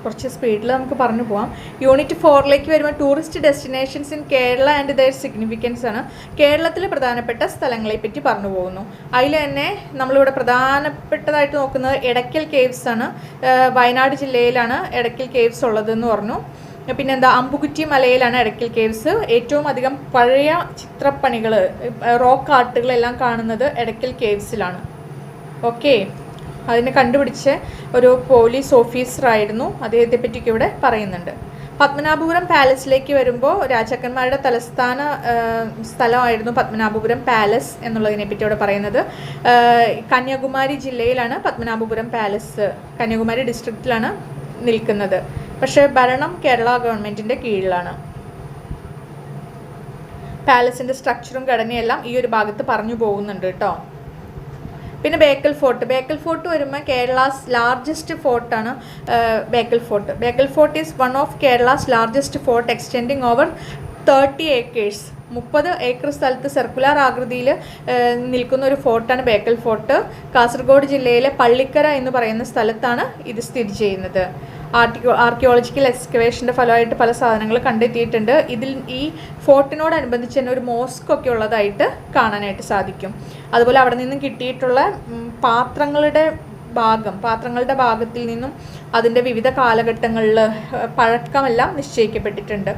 കുറച്ച് സ്പീഡിൽ നമുക്ക് പറഞ്ഞു പോകാം. യൂണിറ്റ് 4ലേക്ക് വരുമ്പോൾ tourist destinations in Kerala and their significance ആണ്. കേരളത്തിലെ പ്രധാനപ്പെട്ട സ്ഥലങ്ങളെ പറ്റി പറഞ്ഞു പോകുന്നു. അതിൽ തന്നെ നമ്മളിവിടെ പ്രധാനപ്പെട്ടതായിട്ട് നോക്കുന്നത് എടക്കൽ കേവ്സ് ആണ്. വയനാട് ജില്ലയിലാണ് എടക്കൽ കേവ്സ് ഉള്ളതെന്ന് പറഞ്ഞു. പിന്നെന്താ, അമ്പുകുറ്റി മലയിലാണ് എടക്കൽ കേവ്സ്. ഏറ്റവും അധികം പഴയ ചിത്രപ്പണികൾ, റോക്ക് ആർട്ടുകളെല്ലാം കാണുന്നത് എടക്കൽ കേവ്സിലാണ്. ഓക്കെ, അതിനെ കണ്ടുപിടിച്ച ഒരു പോലീസ് ഓഫീസറായിരുന്നു. അദ്ദേഹത്തെ പറ്റിയൊക്കെ ഇവിടെ പറയുന്നുണ്ട്. പത്മനാഭപുരം പാലസിലേക്ക് വരുമ്പോൾ രാജാക്കന്മാരുടെ തലസ്ഥാന സ്ഥലമായിരുന്നു പത്മനാഭപുരം പാലസ് എന്നുള്ളതിനെ പറ്റി ഇവിടെ പറയുന്നത്. കന്യാകുമാരി ജില്ലയിലാണ് പത്മനാഭപുരം പാലസ്, കന്യാകുമാരി ഡിസ്ട്രിക്റ്റിലാണ് നിൽക്കുന്നത്. പക്ഷേ ഭരണം കേരള ഗവൺമെൻറ്റിൻ്റെ കീഴിലാണ്. പാലസിൻ്റെ സ്ട്രക്ചറും ഘടനയെല്ലാം ഈ ഒരു ഭാഗത്ത് പറഞ്ഞു പോകുന്നുണ്ട് കേട്ടോ. പിന്നെ ബേക്കൽ ഫോർട്ട് വരുമ്പോൾ കേരളാസ് ലാർജസ്റ്റ് ഫോർട്ടാണ് Bekal fort. Bekal fort is one of Kerala's largest fort extending over 30 acres. 30 acre സ്ഥലത്ത് സർക്കുലർ ആകൃതിയിൽ നിൽക്കുന്ന ഒരു ഫോർട്ടാണ് ബേക്കൽ ഫോർട്ട്. കാസർഗോഡ് ജില്ലയിലെ പള്ളിക്കര എന്ന് പറയുന്ന സ്ഥലത്താണ് ഇത് സ്ഥിതി ചെയ്യുന്നത്. ആർക്കിയോളജിക്കൽ എക്സ്കവേഷൻ്റെ ഫലമായിട്ട് പല സാധനങ്ങൾ കണ്ടെത്തിയിട്ടുണ്ട്. ഇതിൽ ഈ ഫോർട്ടിനോടനുബന്ധിച്ച് തന്നെ ഒരു മോസ്ക് ഒക്കെ ഉള്ളതായിട്ട് കാണാനായിട്ട് സാധിക്കും. അതുപോലെ അവിടെ നിന്നും കിട്ടിയിട്ടുള്ള പാത്രങ്ങളുടെ ഭാഗത്തിൽ നിന്നും അതിൻ്റെ വിവിധ കാലഘട്ടങ്ങളിൽ പഴക്കമെല്ലാം നിശ്ചയിക്കപ്പെട്ടിട്ടുണ്ട്.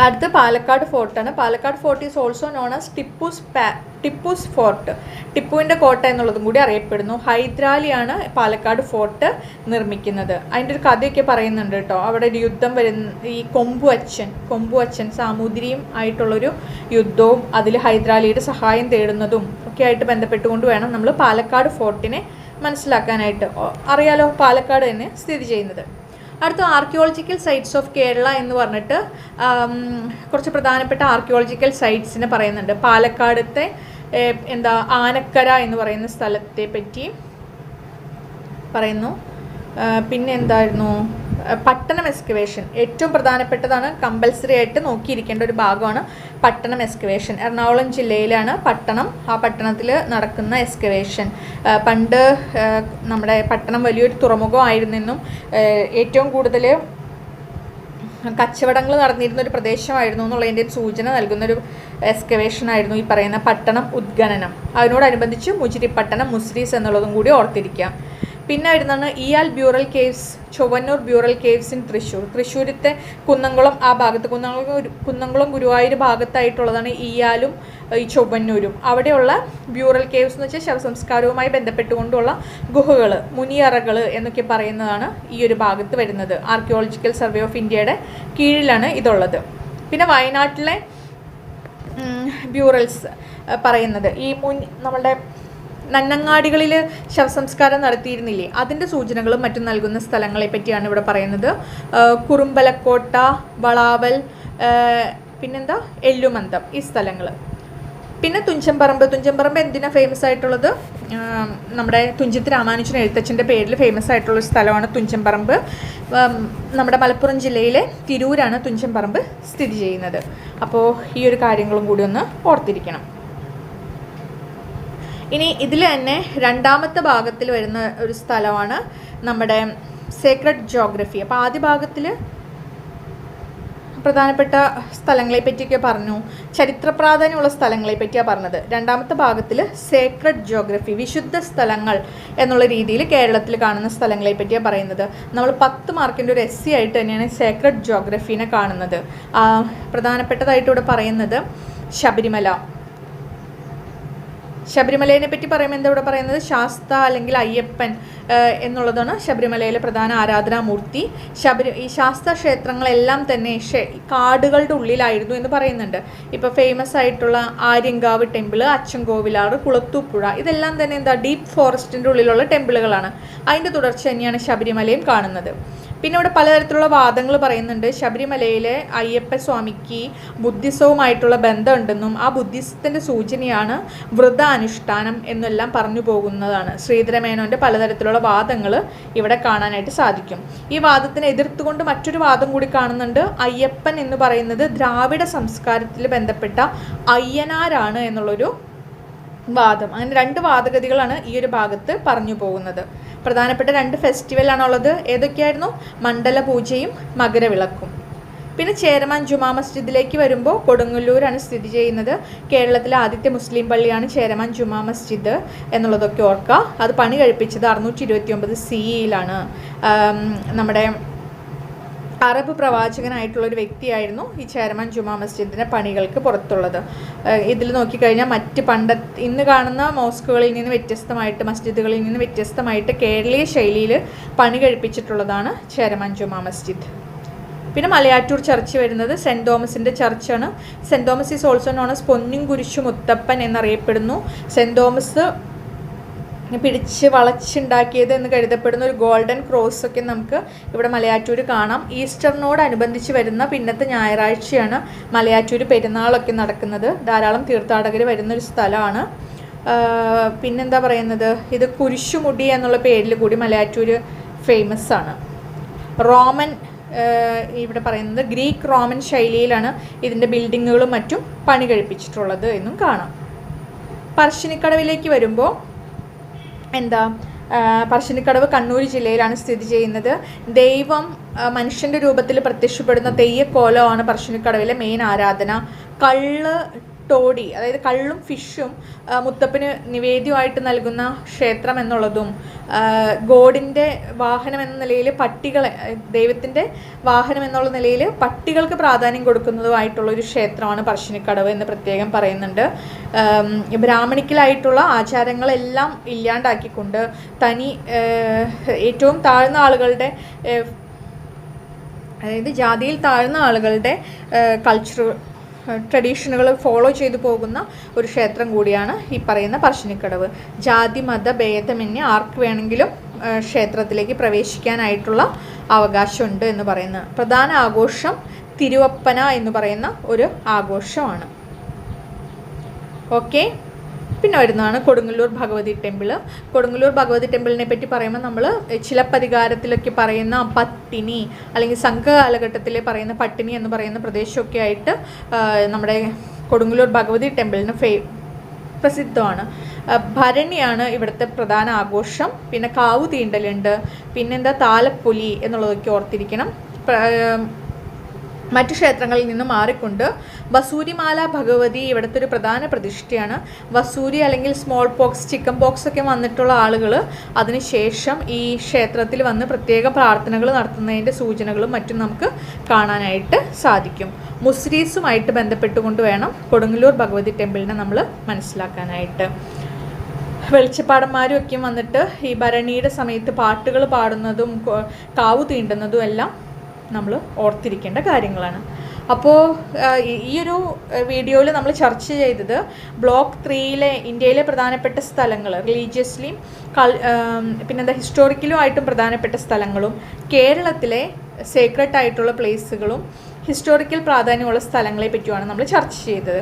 അടുത്ത് പാലക്കാട് ഫോർട്ടാണ്. Palakkad fort is also known as Tipu's fort. ടിപ്പുവിൻ്റെ കോട്ട എന്നുള്ളതും കൂടി അറിയപ്പെടുന്നു. ഹൈദരാലിയാണ് പാലക്കാട് ഫോർട്ട് നിർമ്മിക്കുന്നത്. അതിൻ്റെ ഒരു കഥയൊക്കെ പറയുന്നുണ്ട് കേട്ടോ. അവിടെ ഒരു യുദ്ധം വരുന്ന ഈ കൊമ്പുവച്ചൻ സാമൂതിരിയും ആയിട്ടുള്ളൊരു യുദ്ധവും അതിൽ ഹൈദരാലിയുടെ സഹായം തേടുന്നതും ഒക്കെ ആയിട്ട് ബന്ധപ്പെട്ടുകൊണ്ട് വേണം നമ്മൾ പാലക്കാട് ഫോർട്ടിനെ മനസ്സിലാക്കാനായിട്ട്. അറിയാലോ, പാലക്കാട് തന്നെ സ്ഥിതി ചെയ്യുന്നത്. അടുത്ത ആർക്കിയോളജിക്കൽ സൈറ്റ്സ് ഓഫ് കേരള എന്ന് പറഞ്ഞിട്ട് കുറച്ച് പ്രധാനപ്പെട്ട ആർക്കിയോളജിക്കൽ സൈറ്റ്സിനെ പറയുന്നുണ്ട്. പാലക്കാടത്തെ ആനക്കര എന്ന് പറയുന്ന സ്ഥലത്തെ പറ്റി പറയുന്നു. പിന്നെ എന്തായിരുന്നു, പട്ടണം എക്സ്കവേഷൻ ഏറ്റവും പ്രധാനപ്പെട്ടതാണ്. കമ്പൽസറി ആയിട്ട് നോക്കിയിരിക്കേണ്ട ഒരു ഭാഗമാണ് പട്ടണം എക്സ്കവേഷൻ. എറണാകുളം ജില്ലയിലാണ് പട്ടണം. ആ പട്ടണത്തിൽ നടക്കുന്ന എക്സ്കവേഷൻ. പണ്ട് നമ്മുടെ പട്ടണം വലിയൊരു തുറമുഖമായിരുന്നെന്നും ഏറ്റവും കൂടുതൽ കച്ചവടങ്ങൾ നടന്നിരുന്ന ഒരു പ്രദേശമായിരുന്നു എന്നുള്ളതിൻ്റെ സൂചന നൽകുന്നൊരു എക്സ്കവേഷൻ ആയിരുന്നു ഈ പറയുന്ന പട്ടണം ഉദ്ഖനനം. അതിനോടനുബന്ധിച്ച് മുജിരിപ്പട്ടണം, മുസ്രീസ് എന്നുള്ളതും കൂടി ഓർത്തിരിക്കാം. പിന്നെ വരുന്നതാണ് Eyyal burial caves, Chowwannur burial caves in തൃശ്ശൂരത്തെ കുന്നംകുളം ആ ഭാഗത്ത്, കുന്നംകുളം ഗുരുവായൂർ ഭാഗത്തായിട്ടുള്ളതാണ് ഇയാലും ഈ ചൊവ്വന്നൂരും. അവിടെയുള്ള ബ്യൂറൽ കേവ്സ് എന്ന് വെച്ചാൽ ശവസംസ്കാരവുമായി ബന്ധപ്പെട്ടുകൊണ്ടുള്ള ഗുഹകൾ, മുനിയറകൾ എന്നൊക്കെ പറയുന്നതാണ് ഈ ഒരു ഭാഗത്ത് വരുന്നത്. ആർക്കിയോളജിക്കൽ സർവേ ഓഫ് ഇന്ത്യയുടെ കീഴിലാണ് ഇതുള്ളത്. പിന്നെ വയനാട്ടിലെ ബ്യൂറൽസ് പറയുന്നത് ഈ നമ്മളുടെ നന്നങ്ങാടികളിൽ ശവസംസ്കാരം നടത്തിയിരുന്നില്ലേ, അതിൻ്റെ സൂചനകളും മറ്റും നൽകുന്ന സ്ഥലങ്ങളെ പറ്റിയാണ് ഇവിടെ പറയുന്നത്. കുറുമ്പലക്കോട്ട, വളാവൽ, പിന്നെന്താ എല്ലുമന്തം, ഈ സ്ഥലങ്ങൾ. പിന്നെ തുഞ്ചൻപറമ്പ് എന്തിനാ ഫേമസ് ആയിട്ടുള്ളത്? നമ്മുടെ തുഞ്ചത്ത് രാമാനുജൻ എഴുത്തച്ഛൻ്റെ പേരിൽ ഫേമസ് ആയിട്ടുള്ളൊരു സ്ഥലമാണ് തുഞ്ചൻപറമ്പ്. നമ്മുടെ മലപ്പുറം ജില്ലയിലെ തിരൂരാണ് തുഞ്ചൻപറമ്പ് സ്ഥിതി ചെയ്യുന്നത്. അപ്പോൾ ഈ ഒരു കാര്യങ്ങളും കൂടി ഒന്ന് ഓർത്തിരിക്കണം. ഇനി ഇതിൽ തന്നെ രണ്ടാമത്തെ ഭാഗത്തിൽ വരുന്ന ഒരു സ്ഥലമാണ് നമ്മുടെ സേക്രഡ് ജോഗ്രഫി. അപ്പോൾ ആദ്യ ഭാഗത്തിൽ പ്രധാനപ്പെട്ട സ്ഥലങ്ങളെ പറ്റിയൊക്കെ പറഞ്ഞു, ചരിത്ര പ്രാധാന്യമുള്ള സ്ഥലങ്ങളെ പറ്റിയാണ് പറഞ്ഞത്. രണ്ടാമത്തെ ഭാഗത്തിൽ സേക്രഡ് ജോഗ്രഫി, വിശുദ്ധ സ്ഥലങ്ങൾ എന്നുള്ള രീതിയിൽ കേരളത്തിൽ കാണുന്ന സ്ഥലങ്ങളെ പറ്റിയാണ് പറയുന്നത്. നമ്മൾ 10 മാർക്കിൻ്റെ ഒരു എസ്സി ആയിട്ട് തന്നെയാണ് സേക്രഡ് ജോഗ്രഫീനെ കാണുന്നത്. പ്രധാനപ്പെട്ടതായിട്ട് ഇവിടെ പറയുന്നത് ശബരിമലയെ പറ്റി പറയുമ്പോൾ എന്താ ഇവിടെ പറയുന്നത്? ശാസ്ത അല്ലെങ്കിൽ അയ്യപ്പൻ എന്നുള്ളതാണ് ശബരിമലയിലെ പ്രധാന ആരാധനാമൂർത്തി. ഈ ശാസ്ത ക്ഷേത്രങ്ങളെല്ലാം തന്നെ കാടുകളുടെ ഉള്ളിലായിരുന്നു എന്ന് പറയുന്നുണ്ട്. ഇപ്പോൾ ഫേമസ് ആയിട്ടുള്ള ആര്യങ്കാവ് ടെമ്പിൾ, അച്ചൻകോവിലാറ്, കുളത്തൂപ്പുഴ, ഇതെല്ലാം തന്നെ എന്താ ഡീപ്പ് ഫോറസ്റ്റിൻ്റെ ഉള്ളിലുള്ള ടെമ്പിളുകളാണ്. അതിൻ്റെ തുടർച്ച തന്നെയാണ് ശബരിമലയും കാണുന്നത്. പിന്നെ ഇവിടെ പലതരത്തിലുള്ള വാദങ്ങൾ പറയുന്നുണ്ട്. ശബരിമലയിലെ അയ്യപ്പ സ്വാമിക്ക് ബുദ്ധിസവുമായിട്ടുള്ള ബന്ധമുണ്ടെന്നും ആ ബുദ്ധിസത്തിൻ്റെ സൂചനയാണ് വ്രതാനുഷ്ഠാനം എന്നെല്ലാം പറഞ്ഞു പോകുന്നതാണ്. ശ്രീധരമേനോൻ്റെ പലതരത്തിലുള്ള വാദങ്ങൾ ഇവിടെ കാണാനായിട്ട് സാധിക്കും. ഈ വാദത്തിനെ എതിർത്തുകൊണ്ട് മറ്റൊരു വാദം കൂടി കാണുന്നുണ്ട്. അയ്യപ്പൻ എന്ന് പറയുന്നത് ദ്രാവിഡ സംസ്കാരത്തിൽ ബന്ധപ്പെട്ട അയ്യനാരാണ് എന്നുള്ളൊരു വാദം. അങ്ങനെ 2 വാദഗതികളാണ് ഈ ഒരു ഭാഗത്ത് പറഞ്ഞു പോകുന്നത്. പ്രധാനപ്പെട്ട 2 ഫെസ്റ്റിവലാണുള്ളത്. ഏതൊക്കെയായിരുന്നു? മണ്ഡലപൂജയും മകരവിളക്കും. പിന്നെ ചേരമാൻ ജുമാ മസ്ജിദിലേക്ക് വരുമ്പോൾ കൊടുങ്ങല്ലൂരാണ് സ്ഥിതി ചെയ്യുന്നത്. കേരളത്തിലെ ആദ്യത്തെ മുസ്ലിം പള്ളിയാണ് ചേരമാൻ ജുമാ മസ്ജിദ് എന്നുള്ളതൊക്കെ ഓർക്കുക. അത് പണി കഴിപ്പിച്ചത് 629 CE-യിലാണ്. നമ്മുടെ അറബ് പ്രവാചകനായിട്ടുള്ളൊരു വ്യക്തിയായിരുന്നു ഈ ചേരമാൻ ജുമാ മസ്ജിദിൻ്റെ പണികൾക്ക് പുറത്തുള്ളത്. ഇതിൽ നോക്കിക്കഴിഞ്ഞാൽ ഇന്ന് കാണുന്ന മോസ്കുകളിൽ നിന്ന് വ്യത്യസ്തമായിട്ട്, മസ്ജിദുകളിൽ നിന്ന് വ്യത്യസ്തമായിട്ട് കേരളീയ ശൈലിയിൽ പണി കഴിപ്പിച്ചിട്ടുള്ളതാണ് ചേരമാൻ ജുമാ മസ്ജിദ്. പിന്നെ മലയാറ്റൂർ ചർച്ച് വരുന്നത് സെൻറ്റ് തോമസിൻ്റെ ചർച്ചാണ്. Saint Thomas is also known as Ponnum Kurishu Muthappan എന്നറിയപ്പെടുന്നു. സെൻറ്റ് തോമസ് പിടിച്ച് വളച്ചുണ്ടാക്കിയത് എന്ന് കരുതപ്പെടുന്ന ഒരു ഗോൾഡൻ ക്രോസ് ഒക്കെ നമുക്ക് ഇവിടെ മലയാറ്റൂർ കാണാം. ഈസ്റ്ററിനോടനുബന്ധിച്ച് വരുന്ന പിന്നത്തെ ഞായറാഴ്ചയാണ് മലയാറ്റൂർ പെരുന്നാളൊക്കെ നടക്കുന്നത്. ധാരാളം തീർത്ഥാടകർ വരുന്നൊരു സ്ഥലമാണ്. പിന്നെന്താ പറയുന്നത്, ഇത് കുരിശുമുടി എന്നുള്ള പേരിൽ കൂടി മലയാറ്റൂർ ഫേമസ് ആണ്. ഇവിടെ പറയുന്നത് ഗ്രീക്ക് റോമൻ ശൈലിയിലാണ് ഇതിൻ്റെ ബിൽഡിങ്ങുകളും മറ്റും പണി കഴിപ്പിച്ചിട്ടുള്ളത് എന്നും കാണാം. പറശ്ശിനിക്കടവിലേക്ക് വരുമ്പോൾ പറശ്ശിനിക്കടവ് കണ്ണൂർ ജില്ലയിലാണ് സ്ഥിതി ചെയ്യുന്നത്. ദൈവം മനുഷ്യൻ്റെ രൂപത്തിൽ പ്രത്യക്ഷപ്പെടുന്ന തെയ്യക്കോലമാണ് പറശ്ശിനിക്കടവിലെ മെയിൻ ആരാധന. കള്ള് ടോഡി, അതായത് കള്ളും ഫിഷും മുത്തപ്പന് നിവേദ്യമായിട്ട് നൽകുന്ന ക്ഷേത്രം എന്നുള്ളതും, ഗോഡിൻ്റെ വാഹനം എന്ന നിലയിൽ പട്ടികളെ, ദൈവത്തിൻ്റെ വാഹനം എന്നുള്ള നിലയിൽ പട്ടികൾക്ക് പ്രാധാന്യം കൊടുക്കുന്നതുമായിട്ടുള്ളൊരു ക്ഷേത്രമാണ് പറശ്ശിനിക്കടവ് എന്ന് പ്രത്യേകം പറയുന്നുണ്ട്. ബ്രാഹ്മണിക്കലായിട്ടുള്ള ആചാരങ്ങളെല്ലാം ഇല്ലാണ്ടാക്കിക്കൊണ്ട് ഏറ്റവും താഴ്ന്ന ആളുകളുടെ, അതായത് ജാതിയിൽ താഴ്ന്ന ആളുകളുടെ ട്രഡീഷനുകൾ ഫോളോ ചെയ്തു പോകുന്ന ഒരു ക്ഷേത്രം കൂടിയാണ് ഈ പറയുന്ന പറശ്ശിനിക്കടവ്. ജാതി മത ഭേദമന്യേ ആർക്ക് വേണമെങ്കിലും ക്ഷേത്രത്തിലേക്ക് പ്രവേശിക്കാനായിട്ടുള്ള അവകാശമുണ്ട് എന്ന് പറയുന്നത്. പ്രധാന ആഘോഷം തിരുവപ്പന എന്ന് പറയുന്ന ഒരു ആഘോഷമാണ്. ഓക്കെ, പിന്നെ വരുന്നതാണ് കൊടുങ്ങല്ലൂർ ഭഗവതി ടെമ്പിള്. കൊടുങ്ങല്ലൂർ ഭഗവതി ടെമ്പിളിനെ പറ്റി പറയുമ്പോൾ നമ്മൾ ചിലപ്പതികാരത്തിലൊക്കെ പറയുന്ന പട്ടിണി, അല്ലെങ്കിൽ സംഘകാലഘട്ടത്തിൽ പറയുന്ന പട്ടിണി എന്ന് പറയുന്ന പ്രദേശമൊക്കെ ആയിട്ട് നമ്മുടെ കൊടുങ്ങല്ലൂർ ഭഗവതി ടെമ്പിളിന് പ്രസിദ്ധമാണ്. ഭരണിയാണ് ഇവിടുത്തെ പ്രധാന ആഘോഷം. പിന്നെ കാവു തീണ്ടലുണ്ട്, പിന്നെന്താ താലപ്പൊലി എന്നുള്ളതൊക്കെ ഓർത്തിരിക്കണം. മറ്റു ക്ഷേത്രങ്ങളിൽ നിന്ന് മാറിക്കൊണ്ട് വസൂരിമാല ഭഗവതി ഇവിടുത്തെ ഒരു പ്രധാന പ്രതിഷ്ഠയാണ്. വസൂരി അല്ലെങ്കിൽ സ്മോൾ പോക്സ്, ചിക്കൻ പോക്സ് ഒക്കെ വന്നിട്ടുള്ള ആളുകൾ അതിനുശേഷം ഈ ക്ഷേത്രത്തിൽ വന്ന് പ്രത്യേക പ്രാർത്ഥനകൾ നടത്തുന്നതിൻ്റെ സൂചനകളും മറ്റും നമുക്ക് കാണാനായിട്ട് സാധിക്കും. മുസ്ലിംസുമായിട്ട് ബന്ധപ്പെട്ടുകൊണ്ട് വേണം കൊടുങ്ങല്ലൂർ ഭഗവതി ടെമ്പിളിനെ നമ്മൾ മനസ്സിലാക്കാനായിട്ട്. വെളിച്ചപ്പാടന്മാരും ഒക്കെ വന്നിട്ട് ഈ ഭരണിയുടെ സമയത്ത് പാട്ടുകൾ പാടുന്നതും കാവു തീണ്ടുന്നതും എല്ലാം നമ്മൾ ഓർത്തിരിക്കേണ്ട കാര്യങ്ങളാണ്. അപ്പോൾ ഈ ഒരു വീഡിയോയിൽ നമ്മൾ ചർച്ച ചെയ്തത് ബ്ലോക്ക് 3 ഇന്ത്യയിലെ പ്രധാനപ്പെട്ട സ്ഥലങ്ങൾ, റിലീജിയസ്ലിയും പിന്നെന്താ ഹിസ്റ്റോറിക്കലും ആയിട്ടും പ്രധാനപ്പെട്ട സ്ഥലങ്ങളും, കേരളത്തിലെ സേക്രഡ് ആയിട്ടുള്ള പ്ലേസുകളും ഹിസ്റ്റോറിക്കൽ പ്രാധാന്യമുള്ള സ്ഥലങ്ങളെ പറ്റിയാണ് നമ്മൾ ചർച്ച ചെയ്തത്.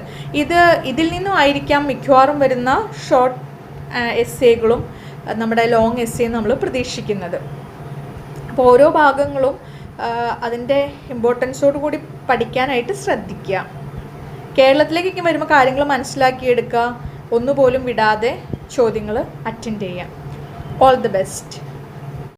ഇതിൽ നിന്നും ആയിരിക്കാം മിക്കവാറും വരുന്ന ഷോർട്ട് എസ്സേകളും നമ്മുടെ ലോങ് എസ്സേയും നമ്മൾ പ്രതീക്ഷിക്കുന്നത്. അപ്പോൾ ഓരോ ഭാഗങ്ങളും അതിൻ്റെ ഇമ്പോർട്ടൻസോട് കൂടി പഠിക്കാനായിട്ട് ശ്രദ്ധിക്കുക. കേരളത്തിലേക്കൊക്കെ വരുമ്പോൾ കാര്യങ്ങൾ മനസ്സിലാക്കിയെടുക്കുക, ഒന്നുപോലും വിടാതെ ചോദ്യങ്ങൾ അറ്റൻഡ് ചെയ്യാം. All the best.